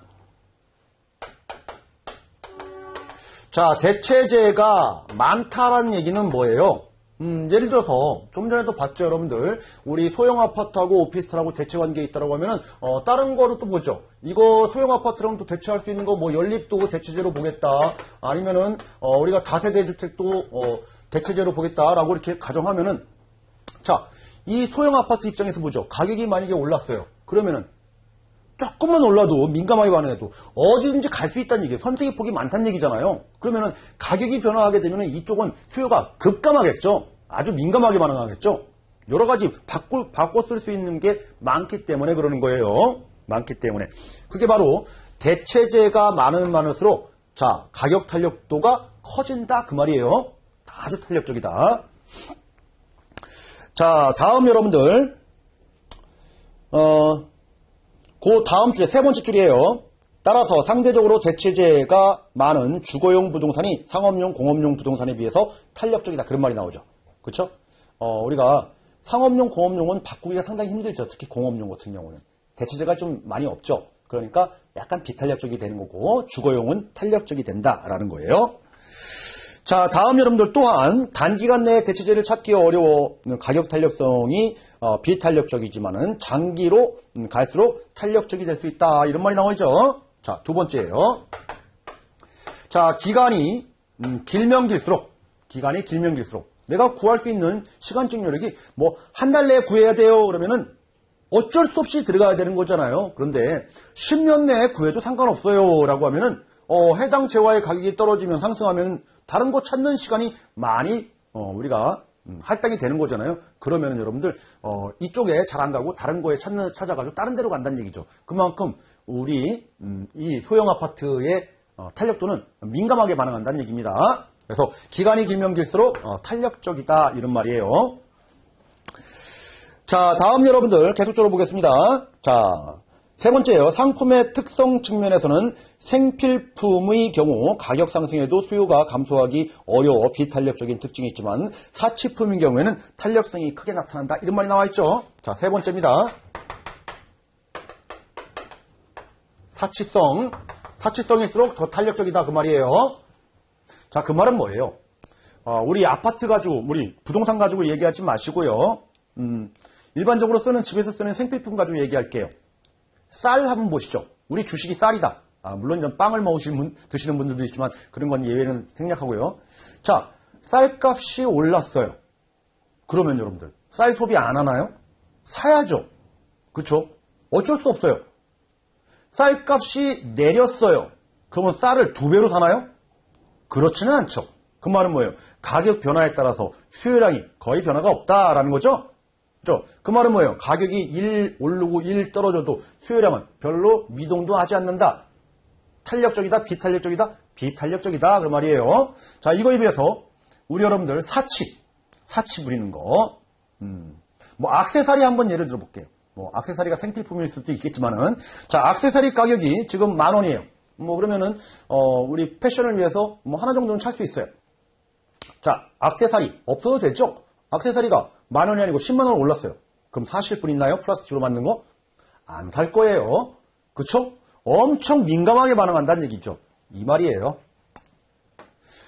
자, 대체재가 많다라는 얘기는 뭐예요? 예를 들어서 좀 전에도 봤죠, 여러분들. 우리 소형 아파트하고 오피스텔하고 대체 관계에 있다라고 하면은 다른 거로 또 보죠. 이거 소형 아파트랑 또 대체할 수 있는 거 연립도 대체재로 보겠다. 아니면은 우리가 다세대 주택도 대체재로 보겠다라고 이렇게 가정하면은 자, 이 소형 아파트 입장에서 보죠. 가격이 만약에 올랐어요. 그러면은 조금만 올라도 민감하게 반응해도 어디든지 갈 수 있다는 얘기예요. 선택의 폭이 많다는 얘기잖아요. 그러면은 가격이 변화하게 되면은 이쪽은 수요가 급감하겠죠. 아주 민감하게 반응하겠죠. 여러 가지 바꿔 쓸 수 있는 게 많기 때문에 그러는 거예요. 많기 때문에. 그게 바로 대체재가 많으면 많을수록 자, 가격 탄력도가 커진다 그 말이에요. 아주 탄력적이다. 자, 다음 여러분들 그 다음 줄에 세 번째 줄이에요. 따라서 상대적으로 대체재가 많은 주거용 부동산이 상업용, 공업용 부동산에 비해서 탄력적이다. 그런 말이 나오죠. 그렇죠? 우리가 상업용, 공업용은 바꾸기가 상당히 힘들죠. 특히 공업용 같은 경우는. 대체재가 좀 많이 없죠. 그러니까 약간 비탄력적이 되는 거고 주거용은 탄력적이 된다라는 거예요. 자, 다음 여러분들 또한 단기간 내에 대체재를 찾기 어려워 가격 탄력성이 비탄력적이지만은 장기로 갈수록 탄력적이 될 수 있다. 이런 말이 나오죠. 자, 두 번째예요. 자, 기간이 길면 길수록 내가 구할 수 있는 시간적 여력이 한 달 내에 구해야 돼요. 그러면은 어쩔 수 없이 들어가야 되는 거잖아요. 그런데 10년 내에 구해도 상관없어요. 라고 하면은 해당 재화의 가격이 떨어지면 상승하면 다른 거 찾는 시간이 많이 우리가 할당이 되는 거잖아요. 그러면은 여러분들 이쪽에 잘 안 가고 다른 거에 찾아가지고 다른 데로 간다는 얘기죠. 그만큼 우리 이 소형 아파트의 탄력도는 민감하게 반응한다는 얘기입니다. 그래서 기간이 길면 길수록 탄력적이다 이런 말이에요. 자, 다음 여러분들 계속적으로 보겠습니다. 자, 세 번째요. 상품의 특성 측면에서는 생필품의 경우 가격 상승에도 수요가 감소하기 어려워 비탄력적인 특징이 있지만 사치품인 경우에는 탄력성이 크게 나타난다. 이런 말이 나와 있죠. 자, 세 번째입니다. 사치성일수록 더 탄력적이다 그 말이에요. 자, 그 말은 뭐예요? 우리 아파트 가지고, 우리 부동산 가지고 얘기하지 마시고요. 일반적으로 집에서 쓰는 생필품 가지고 얘기할게요. 쌀 한번 보시죠. 우리 주식이 쌀이다. 물론 좀 빵을 드시는 분들도 있지만 그런 건 예외는 생략하고요. 자, 쌀값이 올랐어요. 그러면 여러분들 쌀 소비 안 하나요? 사야죠. 그쵸? 어쩔 수 없어요. 쌀값이 내렸어요. 그러면 쌀을 2배로 사나요? 그렇지는 않죠. 그 말은 뭐예요? 가격 변화에 따라서 수요량이 거의 변화가 없다라는 거죠? 그죠? 그 말은 뭐예요? 가격이 1 오르고 1 떨어져도 수요량은 별로 미동도 하지 않는다. 탄력적이다, 비탄력적이다? 비탄력적이다. 그 말이에요. 자, 이거에 비해서 우리 여러분들 사치 부리는 거. 액세서리 한번 예를 들어 볼게요. 액세서리가 생필품일 수도 있겠지만은, 자, 액세서리 가격이 지금 10,000원이에요. 그러면은, 우리 패션을 위해서 하나 정도는 찰 수 있어요. 자, 액세서리 없어도 되죠? 액세서리가 10,000원이 아니고 100,000원 올랐어요. 그럼 사실 분 있나요? 플라스틱으로 만든 거? 안 살 거예요. 그쵸? 엄청 민감하게 반응한다는 얘기죠. 이 말이에요.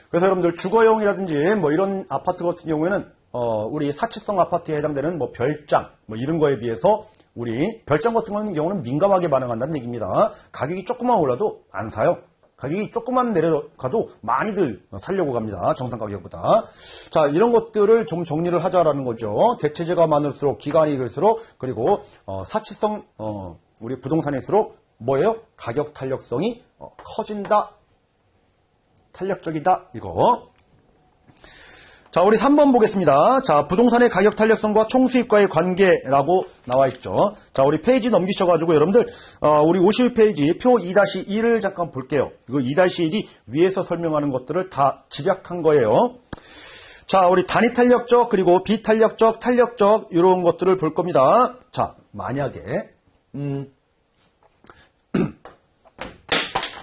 그래서 여러분들 주거용이라든지 이런 아파트 같은 경우에는 우리 사치성 아파트에 해당되는 별장 이런 거에 비해서 우리 별장 같은 경우는 민감하게 반응한다는 얘기입니다. 가격이 조금만 올라도 안 사요. 가격이 조금만 내려가도 많이들 살려고 갑니다. 정상 가격보다. 자, 이런 것들을 좀 정리를 하자라는 거죠. 대체재가 많을수록 기간이 길수록 그리고 사치성 우리 부동산일수록 뭐예요? 가격 탄력성이 커진다. 탄력적이다. 이거. 자, 우리 3번 보겠습니다. 자, 부동산의 가격 탄력성과 총수입과의 관계라고 나와 있죠. 자, 우리 페이지 넘기셔가지고 여러분들, 우리 52페이지 표 2-1을 잠깐 볼게요. 이거 2-1이 위에서 설명하는 것들을 다 집약한 거예요. 자, 우리 단위 탄력적, 그리고 비탄력적, 탄력적, 이런 것들을 볼 겁니다. 자, 만약에,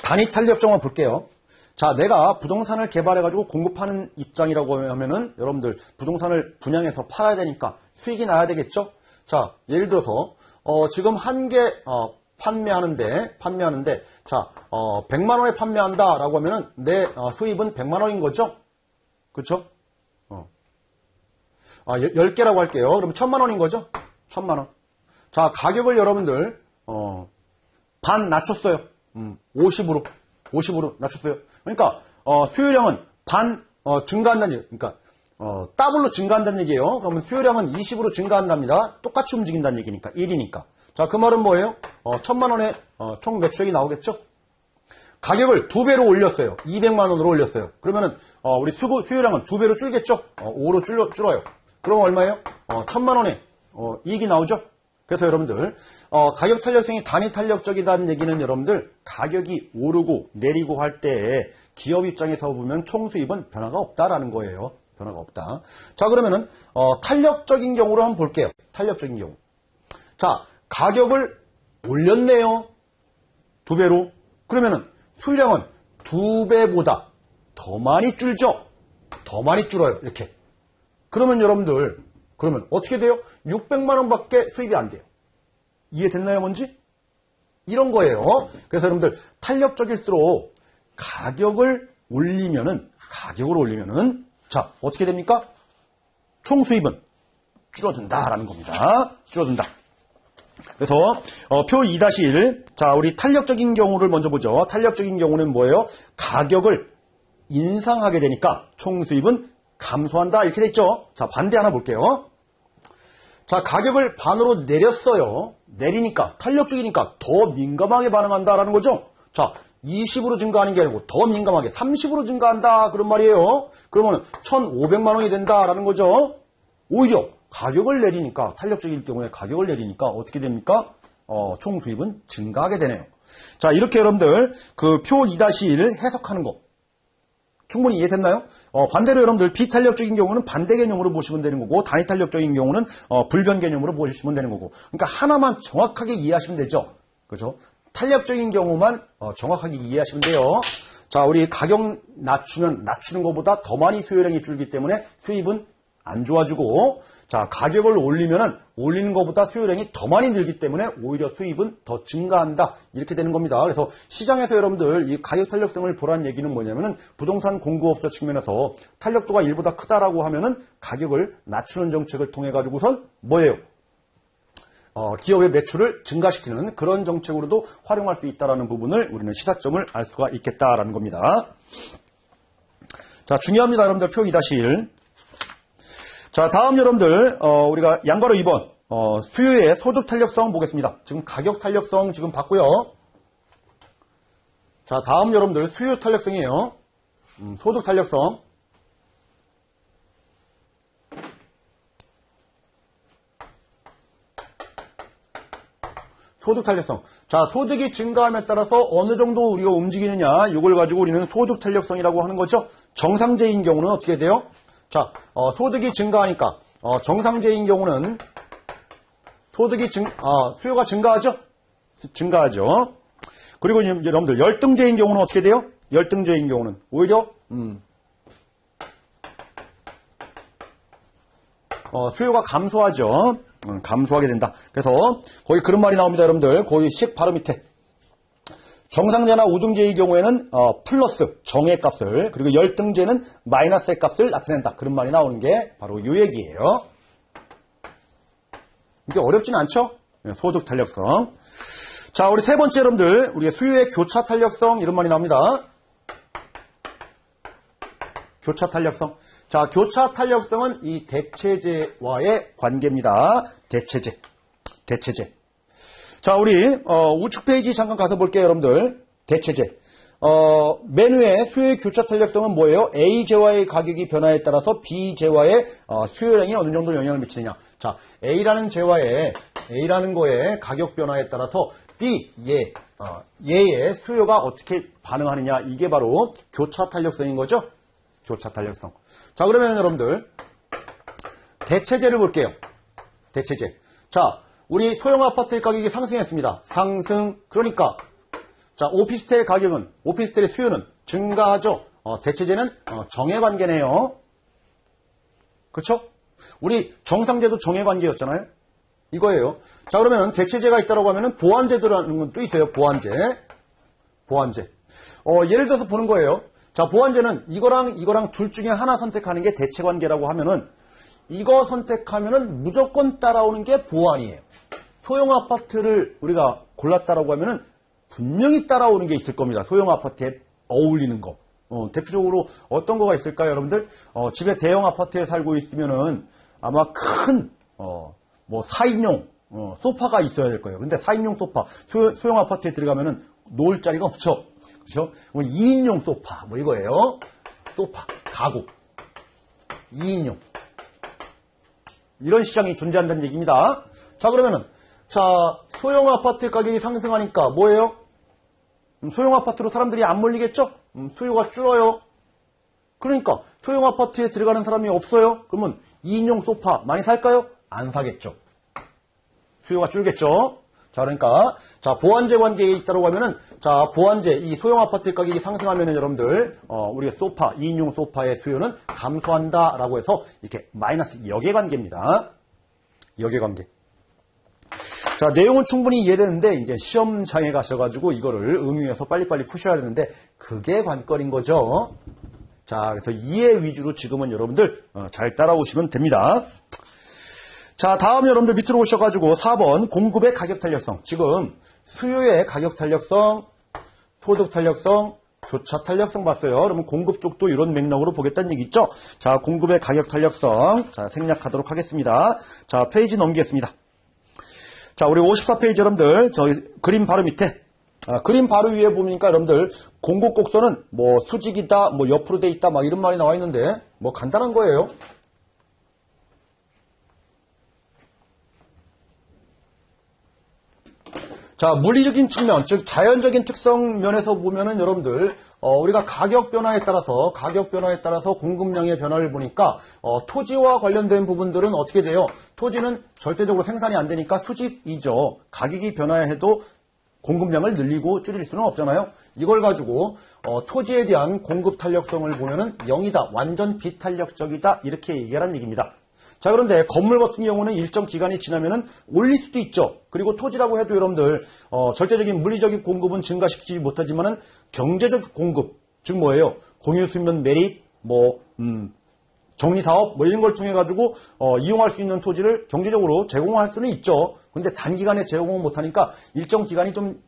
단위 탄력적만 볼게요. 자, 내가 부동산을 개발해가지고 공급하는 입장이라고 하면은 여러분들 부동산을 분양해서 팔아야 되니까 수익이 나야 되겠죠? 자, 예를 들어서, 지금 한 개, 판매하는데, 자, 100만원에 판매한다라고 하면은 내 수입은 100만원인 거죠? 그쵸? 10개라고 할게요. 그럼 1000만원인 거죠? 1000만원. 자, 가격을 여러분들, 반 낮췄어요. 50으로 낮췄어요. 그러니까 수요량은 반 증가한다는 얘기. 그러니까 더블로 증가한다는 얘기예요. 그러면 수요량은 20으로 증가한답니다. 똑같이 움직인다는 얘기니까 1이니까. 자, 그 말은 뭐예요? 1,000만 원에 총 매출액이 나오겠죠? 가격을 2배로 올렸어요. 200만 원으로 올렸어요. 그러면은 우리 수요량은 2배로 줄겠죠? 5로 줄어요. 그럼 얼마예요? 1,000만 원에 이익이 나오죠? 그래서 여러분들 가격 탄력성이 단위 탄력적이라는 얘기는 여러분들 가격이 오르고 내리고 할 때 기업 입장에서 보면 총수입은 변화가 없다라는 거예요. 변화가 없다. 자, 그러면은 탄력적인 경우로 한번 볼게요. 탄력적인 경우. 자, 가격을 올렸네요. 2배로. 그러면은 수요량은 2배보다 더 많이 줄죠? 더 많이 줄어요. 이렇게. 그러면 여러분들 그러면 어떻게 돼요? 600만 원밖에 수입이 안 돼요. 이해됐나요, 뭔지? 이런 거예요. 그래서 여러분들 탄력적일수록 가격을 올리면은 자, 어떻게 됩니까? 총 수입은 줄어든다라는 겁니다. 줄어든다. 그래서 표 2-1. 자, 우리 탄력적인 경우를 먼저 보죠. 탄력적인 경우는 뭐예요? 가격을 인상하게 되니까 총 수입은 감소한다 이렇게 돼 있죠. 자, 반대 하나 볼게요. 자, 가격을 반으로 내렸어요. 내리니까 탄력적이니까 더 민감하게 반응한다라는 거죠. 자, 20으로 증가하는 게 아니고 더 민감하게 30으로 증가한다 그런 말이에요. 그러면 1,500만 원이 된다라는 거죠. 오히려 가격을 내리니까 탄력적일 경우에 가격을 내리니까 어떻게 됩니까? 총 수입은 증가하게 되네요. 자, 이렇게 여러분들 그 표 2-1 해석하는 거 충분히 이해됐나요? 반대로 여러분들 비탄력적인 경우는 반대 개념으로 보시면 되는 거고 단위 탄력적인 경우는 불변 개념으로 보시면 되는 거고 그러니까 하나만 정확하게 이해하시면 되죠. 그죠? 탄력적인 경우만 정확하게 이해하시면 돼요. 자, 우리 가격 낮추는 것보다 더 많이 수요량이 줄기 때문에 수입은 안 좋아지고 자, 가격을 올리면은 올리는 것보다 수요량이 더 많이 늘기 때문에 오히려 수입은 더 증가한다. 이렇게 되는 겁니다. 그래서 시장에서 여러분들 이 가격 탄력성을 보란 얘기는 뭐냐면은 부동산 공급업자 측면에서 탄력도가 일보다 크다라고 하면은 가격을 낮추는 정책을 통해 가지고선 뭐예요? 기업의 매출을 증가시키는 그런 정책으로도 활용할 수 있다는 부분을 우리는 시사점을 알 수가 있겠다라는 겁니다. 자, 중요합니다. 여러분들 표 2-1. 자, 다음 여러분들 우리가 양가로 2번 수요의 소득 탄력성 보겠습니다. 지금 가격 탄력성 지금 봤고요. 자, 다음 여러분들 수요 탄력성이에요. 소득 탄력성. 소득 탄력성. 자, 소득이 증가함에 따라서 어느 정도 우리가 움직이느냐, 이걸 가지고 우리는 소득 탄력성이라고 하는 거죠. 정상제인 경우는 어떻게 돼요? 자, 소득이 증가하니까, 정상제인 경우는 수요가 증가하죠? 증가하죠. 그리고 여러분들, 열등제인 경우는 어떻게 돼요? 열등제인 경우는 오히려, 수요가 감소하죠. 감소하게 된다. 그래서 거기 그런 말이 나옵니다, 여러분들. 거기 식 바로 밑에. 정상제나 우등제의 경우에는 플러스 정의 값을, 그리고 열등제는 마이너스의 값을 나타낸다. 그런 말이 나오는 게 바로 이 얘기예요. 이게 어렵진 않죠? 소득 탄력성. 자, 우리 세 번째 여러분들, 우리의 수요의 교차 탄력성 이런 말이 나옵니다. 교차 탄력성. 자, 교차 탄력성은 이 대체제와의 관계입니다. 대체제. 자, 우리 우측 페이지 잠깐 가서 볼게요, 여러분들. 대체제. 메뉴의 수요의 교차 탄력성은 뭐예요? A제와의 가격이 변화에 따라서 B제와의 수요량이 어느 정도 영향을 미치느냐. 자, A라는 거에 가격 변화에 따라서 얘의 수요가 어떻게 반응하느냐. 이게 바로 교차 탄력성인 거죠. 교차 탄력성. 자, 그러면 여러분들 대체제를 볼게요. 대체제. 자, 우리 소형 아파트의 가격이 상승했습니다. 상승. 그러니까 자, 오피스텔의 수요는 증가하죠. 대체제는 정해관계네요. 그렇죠? 우리 정상제도 정해관계였잖아요. 이거예요. 자, 그러면 대체제가 있다고 하면은 보완제도라는 것도 있어요. 보완제. 예를 들어서 보는 거예요. 자, 보완제는 이거랑 둘 중에 하나 선택하는 게 대체관계라고 하면은 이거 선택하면은 무조건 따라오는 게 보완이에요. 소형 아파트를 우리가 골랐다라고 하면은 분명히 따라오는 게 있을 겁니다. 소형 아파트에 어울리는 거. 대표적으로 어떤 거가 있을까요, 여러분들? 집에 대형 아파트에 살고 있으면은 아마 큰, 4인용, 소파가 있어야 될 거예요. 근데 4인용 소파, 소형 아파트에 들어가면은 놓을 자리가 없죠. 그렇죠? 2인용 소파, 이거예요. 소파, 가구. 2인용. 이런 시장이 존재한다는 얘기입니다. 자, 그러면은, 소형 아파트 가격이 상승하니까 뭐예요? 소형 아파트로 사람들이 안 몰리겠죠? 수요가 줄어요. 그러니까 소형 아파트에 들어가는 사람이 없어요. 그러면 2인용 소파 많이 살까요? 안 사겠죠. 수요가 줄겠죠. 자, 그러니까 보완제 관계에 있다고 하면은 보완제 이 소형 아파트 가격이 상승하면은 여러분들 우리가 소파 2인용 소파의 수요는 감소한다라고 해서 이렇게 마이너스 역의 관계. 자, 내용은 충분히 이해되는데 이제 시험장에 가셔가지고 이거를 응용해서 빨리빨리 푸셔야 되는데 그게 관건인 거죠. 자, 그래서 이해 위주로 지금은 여러분들 잘 따라오시면 됩니다. 자, 다음 여러분들 밑으로 오셔가지고 4번 공급의 가격 탄력성. 지금 수요의 가격 탄력성, 소득 탄력성, 교차 탄력성 봤어요. 그러면 공급 쪽도 이런 맥락으로 보겠다는 얘기 있죠. 자, 공급의 가격 탄력성. 자, 생략하도록 하겠습니다. 자, 페이지 넘기겠습니다. 자, 우리 54페이지 여러분들, 저희 그림 바로 밑에, 그림 바로 위에 보니까 여러분들, 공급 곡선은 수직이다, 옆으로 돼 있다, 이런 말이 나와 있는데, 간단한 거예요. 자, 물리적인 측면, 즉, 자연적인 특성 면에서 보면은 여러분들, 우리가 가격 변화에 따라서 공급량의 변화를 보니까, 토지와 관련된 부분들은 어떻게 돼요? 토지는 절대적으로 생산이 안 되니까 수직이죠. 가격이 변화해도 공급량을 늘리고 줄일 수는 없잖아요. 이걸 가지고, 토지에 대한 공급 탄력성을 보면은 0이다. 완전 비탄력적이다. 이렇게 얘기하라는 얘기입니다. 자, 그런데 건물 같은 경우는 일정 기간이 지나면은 올릴 수도 있죠. 그리고 토지라고 해도 여러분들, 절대적인 물리적인 공급은 증가시키지 못하지만은 경제적 공급, 즉 뭐예요? 공유수면 매립, 정리사업, 이런 걸 통해가지고, 이용할 수 있는 토지를 경제적으로 제공할 수는 있죠. 근데 단기간에 제공을 못하니까 일정 기간이 좀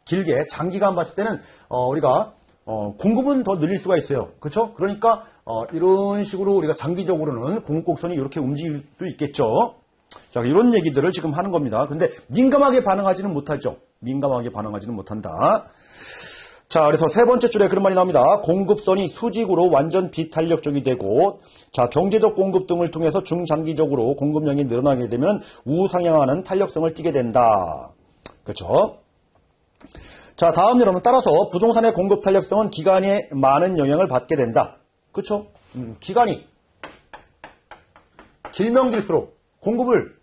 길게, 장기간 봤을 때는, 우리가, 공급은 더 늘릴 수가 있어요. 그렇죠? 그러니까 이런 식으로 우리가 장기적으로는 공급 곡선이 이렇게 움직일 수 있겠죠. 자, 이런 얘기들을 지금 하는 겁니다. 근데 민감하게 반응하지는 못하죠. 민감하게 반응하지는 못한다. 자, 그래서 세 번째 줄에 그런 말이 나옵니다. 공급선이 수직으로 완전 비탄력적이 되고, 자, 경제적 공급 등을 통해서 중장기적으로 공급량이 늘어나게 되면 우상향하는 탄력성을 띠게 된다. 그렇죠? 자, 다음 여러분 따라서 부동산의 공급 탄력성은 기간에 많은 영향을 받게 된다. 그렇죠? 기간이 길면 길수록 공급을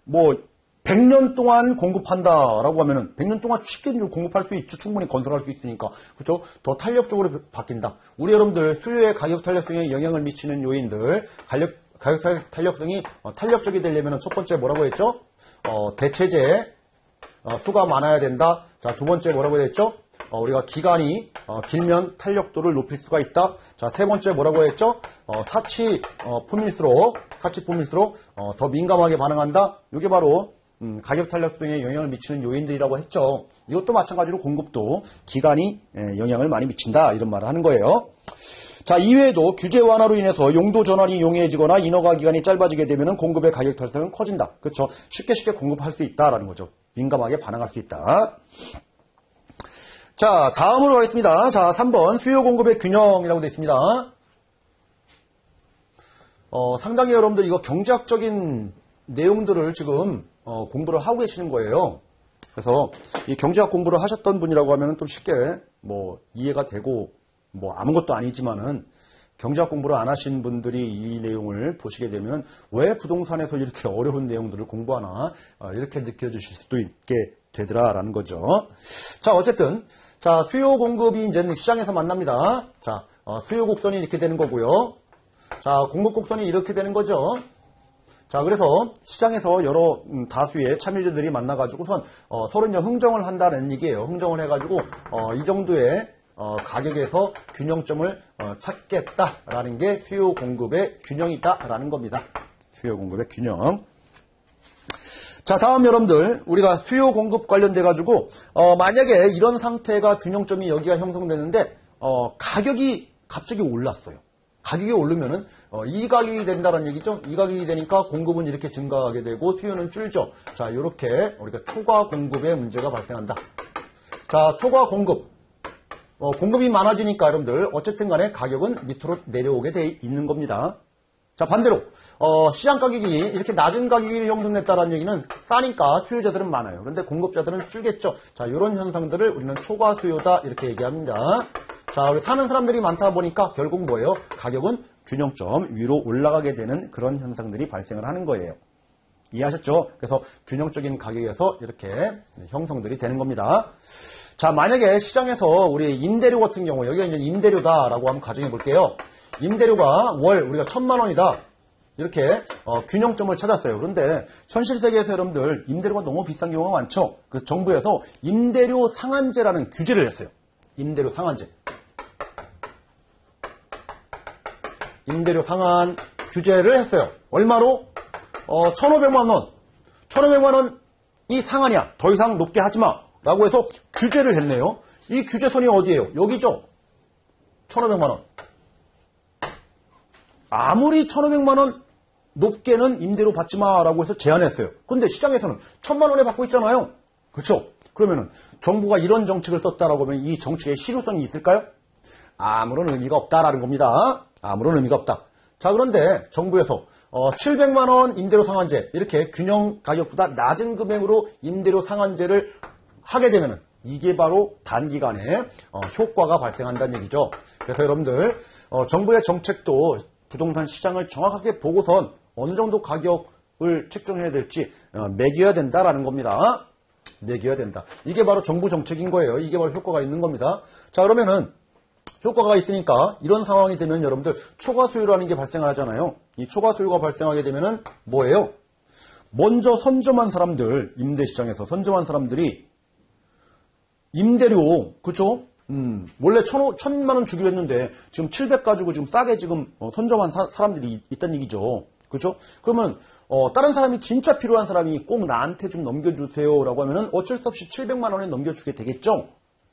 100년 동안 공급한다라고 하면은 100년 동안 쉽게 공급할 수 있죠. 충분히 건설할 수 있으니까. 그렇죠? 더 탄력적으로 바뀐다. 우리 여러분들 수요의 가격 탄력성에 영향을 미치는 요인들, 가격 탄력성이 탄력적이 되려면 첫 번째 뭐라고 했죠? 대체재 수가 많아야 된다. 자, 두 번째 뭐라고 했죠? 우리가 기간이 길면 탄력도를 높일 수가 있다. 자, 세 번째 뭐라고 했죠? 사치 품일수록 더 민감하게 반응한다. 이게 바로 가격 탄력성에 영향을 미치는 요인들이라고 했죠. 이것도 마찬가지로 공급도 기간이 영향을 많이 미친다. 이런 말을 하는 거예요. 자, 이외에도 규제 완화로 인해서 용도 전환이 용이해지거나 인허가 기간이 짧아지게 되면 공급의 가격 탄력성은 커진다. 그렇죠? 쉽게 공급할 수 있다라는 거죠. 민감하게 반응할 수 있다. 자, 다음으로 가겠습니다. 자, 3번 수요 공급의 균형이라고 되어 있습니다. 상당히 여러분들 이거 경제학적인 내용들을 지금 공부를 하고 계시는 거예요. 그래서 이 경제학 공부를 하셨던 분이라고 하면 좀 쉽게 이해가 되고 아무것도 아니지만은 경제학 공부를 안 하신 분들이 이 내용을 보시게 되면 왜 부동산에서 이렇게 어려운 내용들을 공부하나 이렇게 느껴지실 수도 있게 되더라라는 거죠. 자, 어쨌든 자, 수요 공급이 이제 시장에서 만납니다. 자, 수요 곡선이 이렇게 되는 거고요. 자, 공급 곡선이 이렇게 되는 거죠. 자, 그래서 시장에서 여러 다수의 참여자들이 만나가지고선 서로 이제 흥정을 한다는 얘기예요. 흥정을 해가지고 이 정도의 가격에서 균형점을 찾겠다라는 게 수요 공급의 균형이다라는 겁니다. 수요 공급의 균형. 자, 다음 여러분들 우리가 수요 공급 관련돼 가지고 만약에 이런 상태가 균형점이 여기가 형성되는데 가격이 갑자기 올랐어요. 가격이 오르면은 이 가격이 된다는 얘기죠. 이 가격이 되니까 공급은 이렇게 증가하게 되고 수요는 줄죠. 자, 이렇게 우리가 초과 공급의 문제가 발생한다. 자, 초과 공급. 공급이 많아지니까 여러분들 어쨌든 간에 가격은 밑으로 내려오게 돼 있는 겁니다. 자, 반대로 시장 가격이 이렇게 낮은 가격이 형성됐다는 얘기는 싸니까 수요자들은 많아요. 그런데 공급자들은 줄겠죠. 자, 이런 현상들을 우리는 초과 수요다 이렇게 얘기합니다. 자, 우리 사는 사람들이 많다 보니까 결국 뭐예요? 가격은 균형점 위로 올라가게 되는 그런 현상들이 발생을 하는 거예요. 이해하셨죠? 그래서 균형적인 가격에서 이렇게 형성들이 되는 겁니다. 자, 만약에 시장에서 우리 임대료 같은 경우, 여기가 이제 임대료다라고 한번 가정해 볼게요. 임대료가 월 우리가 1,000만 원이다. 이렇게 균형점을 찾았어요. 그런데 현실 세계에서 여러분들 임대료가 너무 비싼 경우가 많죠. 그래서 정부에서 임대료 상한제라는 규제를 했어요. 임대료 상한제. 임대료 상한 규제를 했어요. 얼마로? 1,500만 원. 1,500만 원이 상한이야. 더 이상 높게 하지 마. 라고 해서 규제를 했네요. 이 규제선이 어디예요? 여기죠. 1,500만 원. 아무리 1,500만 원 높게는 임대료 받지 마라고 해서 제한했어요. 근데 시장에서는 1,000만 원에 받고 있잖아요. 그렇죠? 그러면은 정부가 이런 정책을 썼다라고 하면 이 정책의 실효성이 있을까요? 아무런 의미가 없다라는 겁니다. 아무런 의미가 없다. 자, 그런데 정부에서 700만 원 임대료 상한제 이렇게 균형 가격보다 낮은 금액으로 임대료 상한제를 하게 되면은 이게 바로 단기간에 효과가 발생한다는 얘기죠. 그래서 여러분들 정부의 정책도 부동산 시장을 정확하게 보고선 어느 정도 가격을 책정해야 될지 매겨야 된다라는 겁니다. 매겨야 된다. 이게 바로 정부 정책인 거예요. 이게 바로 효과가 있는 겁니다. 자, 그러면은 효과가 있으니까 이런 상황이 되면 여러분들 초과 수요라는 게 발생을 하잖아요. 이 초과 수요가 발생하게 되면은 뭐예요? 먼저 선점한 사람들, 임대시장에서 선점한 사람들이 임대료, 그쵸? 원래 1,000만 원 주기로 했는데 지금 700 가지고 지금 싸게 지금 선점한 사람들이 있다는 얘기죠. 그쵸? 그러면 다른 사람이 진짜 필요한 사람이 꼭 나한테 좀 넘겨주세요라고 하면은 어쩔 수 없이 700만 원에 넘겨주게 되겠죠?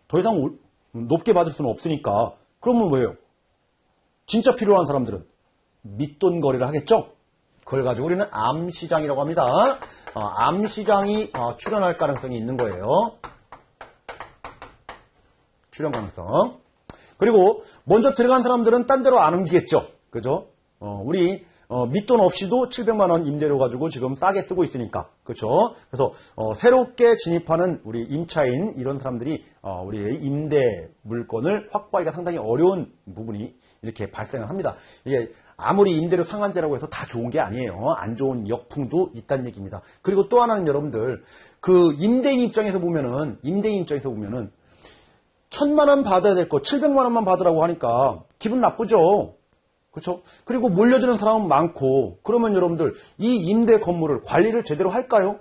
더 이상 높게 받을 수는 없으니까. 그러면 뭐예요? 진짜 필요한 사람들은 밑돈 거래를 하겠죠? 그걸 가지고 우리는 암시장이라고 합니다. 암시장이 출현할 가능성이 있는 거예요. 출현 가능성. 그리고 먼저 들어간 사람들은 딴 데로 안 옮기겠죠. 그죠? 우리 밑돈 없이도 700만 원 임대료 가지고 지금 싸게 쓰고 있으니까. 그렇죠? 그래서 새롭게 진입하는 우리 임차인 이런 사람들이 우리의 임대 물건을 확보하기가 상당히 어려운 부분이 이렇게 발생을 합니다. 이게 아무리 임대료 상한제라고 해서 다 좋은 게 아니에요. 안 좋은 역풍도 있다는 얘기입니다. 그리고 또 하나는 여러분들 그 임대인 입장에서 보면은 1,000만 원 받아야 될 거 700만 원만 받으라고 하니까 기분 나쁘죠. 그렇죠? 그리고 몰려드는 사람은 많고 그러면 여러분들 이 임대 건물을 관리를 제대로 할까요?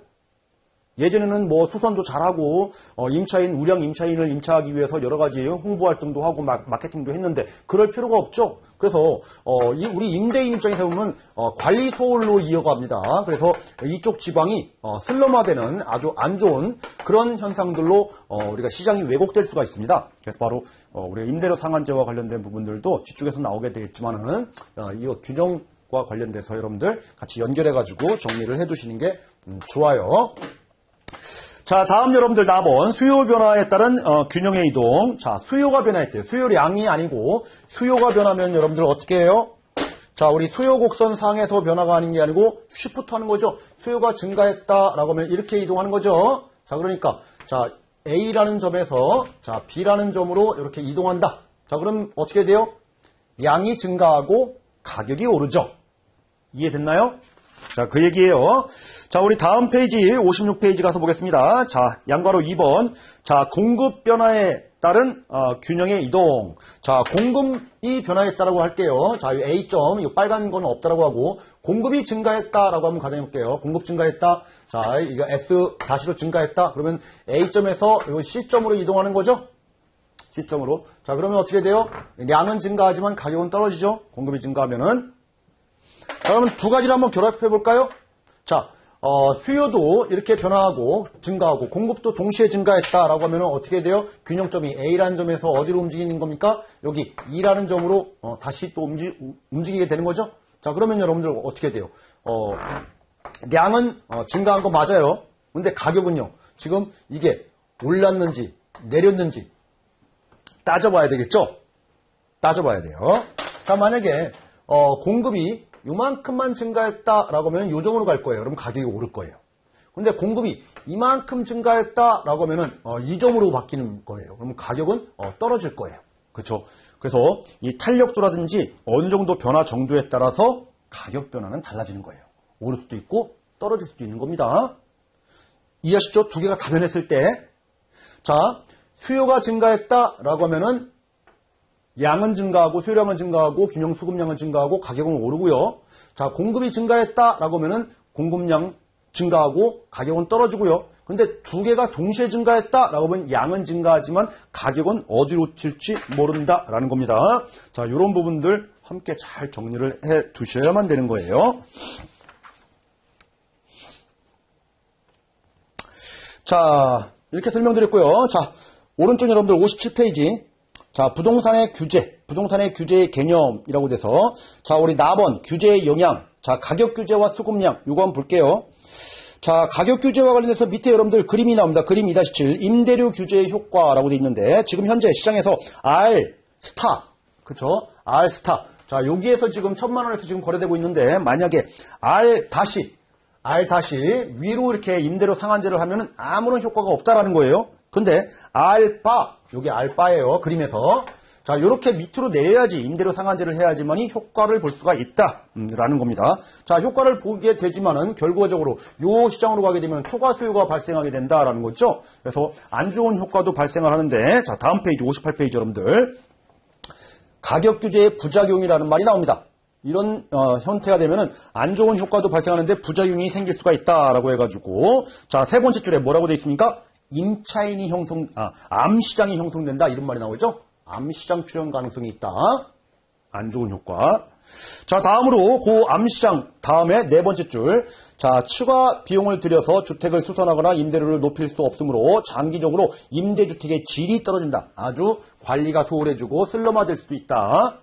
예전에는 뭐 수선도 잘하고 우량 임차인을 임차하기 위해서 여러 가지 홍보 활동도 하고 마케팅도 했는데 그럴 필요가 없죠. 그래서 우리 임대인 입장에서 보면 관리 소홀로 이어갑니다. 그래서 이쪽 지방이 슬럼화되는 아주 안 좋은 그런 현상들로 우리가 시장이 왜곡될 수가 있습니다. 그래서 바로 우리 임대료 상한제와 관련된 부분들도 뒤쪽에서 나오게 되겠지만은 이거 균형과 관련돼서 여러분들 같이 연결해가지고 정리를 해두시는 게 좋아요. 자, 다음 여러분들 4번 수요 변화에 따른 균형의 이동. 자, 수요가 변화했대요. 수요량이 아니고 수요가 변하면 여러분들 어떻게 해요? 자, 우리 수요 곡선 상에서 변화가 아닌 게 아니고 쉬프트 하는 거죠. 수요가 증가했다라고 하면 이렇게 이동하는 거죠. 자, 그러니까 자, A라는 점에서 자, B라는 점으로 이렇게 이동한다. 자, 그럼 어떻게 돼요? 양이 증가하고 가격이 오르죠. 이해됐나요? 자, 그 얘기예요. 자, 우리 다음 페이지 56페이지 가서 보겠습니다. 자, 양괄호 2번. 자, 공급 변화에 따른 균형의 이동. 자, 공급이 변화했다라고 할게요. 자, 이 A점, 이 빨간 건 없다라고 하고 공급이 증가했다라고 한번 가정해 볼게요. 공급 증가했다. 자, 이거 S 다시로 증가했다. 그러면 A점에서 이 C점으로 이동하는 거죠? C점으로. 자, 그러면 어떻게 돼요? 양은 증가하지만 가격은 떨어지죠? 공급이 증가하면은. 자, 그러면 두 가지를 한번 결합해 볼까요? 자, 수요도 이렇게 변화하고 증가하고 공급도 동시에 증가했다라고 하면 어떻게 돼요? 균형점이 A라는 점에서 어디로 움직이는 겁니까? 여기 E라는 점으로 다시 또 움직이게 되는 거죠? 자, 그러면 여러분들 어떻게 돼요? 양은 증가한 거 맞아요. 근데 가격은요. 지금 이게 올랐는지 내렸는지 따져봐야 되겠죠? 따져봐야 돼요. 자, 만약에 공급이 요만큼만 증가했다라고 하면 요 점으로 갈 거예요. 그럼 가격이 오를 거예요. 근데 공급이 이만큼 증가했다라고 하면은 이 점으로 바뀌는 거예요. 그러면 가격은 떨어질 거예요. 그렇죠? 그래서 이 탄력도라든지 어느 정도 변화 정도에 따라서 가격 변화는 달라지는 거예요. 오를 수도 있고 떨어질 수도 있는 겁니다. 이해하시죠? 두 개가 다 변했을 때. 자, 수요가 증가했다라고 하면은 양은 증가하고 수요량은 증가하고 균형 수급량은 증가하고 가격은 오르고요. 자, 공급이 증가했다라고 하면은 공급량 증가하고 가격은 떨어지고요. 근데 두 개가 동시에 증가했다라고 하면 양은 증가하지만 가격은 어디로 튈지 모른다라는 겁니다. 자, 이런 부분들 함께 잘 정리를 해 두셔야만 되는 거예요. 자, 이렇게 설명드렸고요. 자, 오른쪽 여러분들 57페이지. 자, 부동산의 규제의 개념이라고 돼서 자, 우리 4번 규제의 영향. 자, 가격 규제와 수급량 요거 한번 볼게요. 자, 가격 규제와 관련해서 밑에 여러분들 그림이 나옵니다. 그림 2-7 임대료 규제의 효과라고 돼 있는데 지금 현재 시장에서 R 스타 그쵸? R 스타. 자, 여기에서 지금 1,000만 원에서 지금 거래되고 있는데 만약에 R 다시 위로 이렇게 임대료 상한제를 하면은 아무런 효과가 없다라는 거예요. 근데 알파, 여기 알파예요. 그림에서. 자, 요렇게 밑으로 내려야지 임대료 상한제를 해야지만이 효과를 볼 수가 있다라는 겁니다. 자, 효과를 보게 되지만은 결과적으로 요 시장으로 가게 되면 초과 수요가 발생하게 된다라는 거죠. 그래서 안 좋은 효과도 발생을 하는데 자, 다음 페이지 58페이지 여러분들. 가격 규제의 부작용이라는 말이 나옵니다. 이런 형태가 되면은 안 좋은 효과도 발생하는데 부작용이 생길 수가 있다라고 해가지고 자, 세 번째 줄에 뭐라고 되어 있습니까? 임차인이 암시장이 형성된다 이런 말이 나오죠. 암시장 출현 가능성이 있다. 안 좋은 효과. 자, 다음으로 그 암시장 다음에 네 번째 줄. 자, 추가 비용을 들여서 주택을 수선하거나 임대료를 높일 수 없으므로 장기적으로 임대주택의 질이 떨어진다. 아주 관리가 소홀해지고 슬럼화될 수도 있다.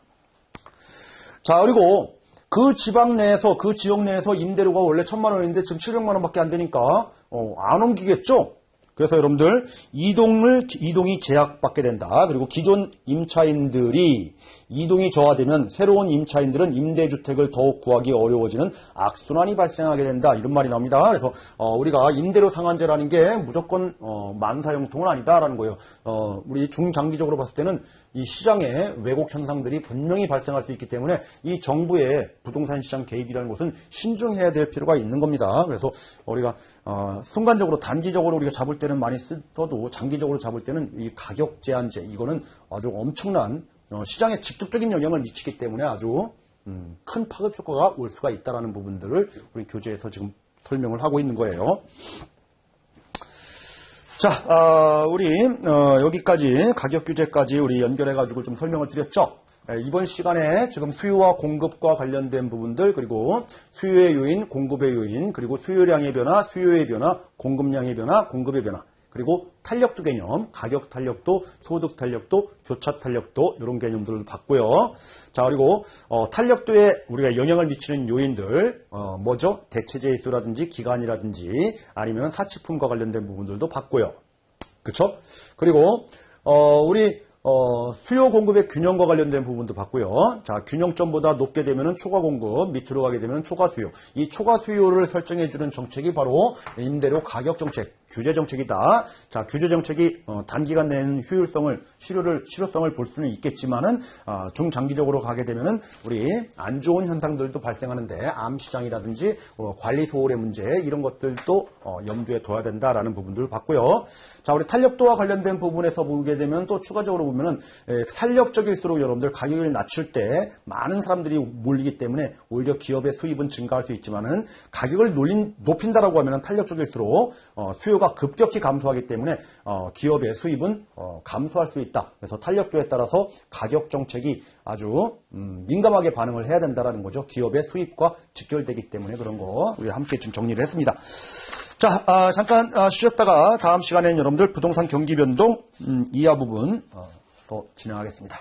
자, 그리고 그 지방 내에서 그 지역 내에서 임대료가 원래 1,000만 원인데 지금 700만 원밖에 안 되니까 안 옮기겠죠. 그래서 여러분들 이동이 제약받게 된다. 그리고 기존 임차인들이 이동이 저하되면 새로운 임차인들은 임대주택을 더욱 구하기 어려워지는 악순환이 발생하게 된다. 이런 말이 나옵니다. 그래서 우리가 임대료 상한제라는 게 무조건 만사형통은 아니다라는 거예요. 우리 중장기적으로 봤을 때는 이 시장에 왜곡 현상들이 분명히 발생할 수 있기 때문에 이 정부의 부동산 시장 개입이라는 것은 신중해야 될 필요가 있는 겁니다. 그래서 우리가 순간적으로 단기적으로 우리가 잡을 때는 많이 써도 장기적으로 잡을 때는 이 가격 제한제 이거는 아주 엄청난 시장에 직접적인 영향을 미치기 때문에 아주 큰 파급 효과가 올 수가 있다는 부분들을 우리 교재에서 지금 설명을 하고 있는 거예요. 자, 우리 여기까지 가격 규제까지 우리 연결해가지고 좀 설명을 드렸죠. 이번 시간에 지금 수요와 공급과 관련된 부분들 그리고 수요의 요인, 공급의 요인 그리고 수요량의 변화, 수요의 변화, 공급량의 변화, 공급의 변화 그리고 탄력도 개념, 가격 탄력도, 소득 탄력도, 교차 탄력도 이런 개념들을 봤고요. 자, 그리고 탄력도에 우리가 영향을 미치는 요인들 뭐죠? 대체재의 수라든지 기간이라든지 아니면 사치품과 관련된 부분들도 봤고요. 그렇죠? 그리고 우리 수요 공급의 균형과 관련된 부분도 봤고요. 자, 균형점보다 높게 되면은 초과 공급, 밑으로 가게 되면 초과 수요. 이 초과 수요를 설정해주는 정책이 바로 임대료 가격 정책, 규제 정책이다. 자, 규제 정책이 단기간 내는 실효성을 볼 수는 있겠지만은 중장기적으로 가게 되면은 우리 안 좋은 현상들도 발생하는데 암시장이라든지 관리 소홀의 문제 이런 것들도 염두에 둬야 된다라는 부분들을 봤고요. 자, 우리 탄력도와 관련된 부분에서 보게 되면 또 추가적으로 보면은 탄력적일수록 여러분들 가격을 낮출 때 많은 사람들이 몰리기 때문에 오히려 기업의 수입은 증가할 수 있지만은 가격을 높인다라고 하면은 탄력적일수록 수요가 급격히 감소하기 때문에 기업의 수입은 감소할 수 있다. 그래서 탄력도에 따라서 가격 정책이 아주 민감하게 반응을 해야 된다라는 거죠. 기업의 수입과 직결되기 때문에 그런 거 우리 함께 좀 정리를 했습니다. 자, 잠깐 쉬었다가 다음 시간에는 여러분들 부동산 경기 변동 이하 부분 더 진행하겠습니다.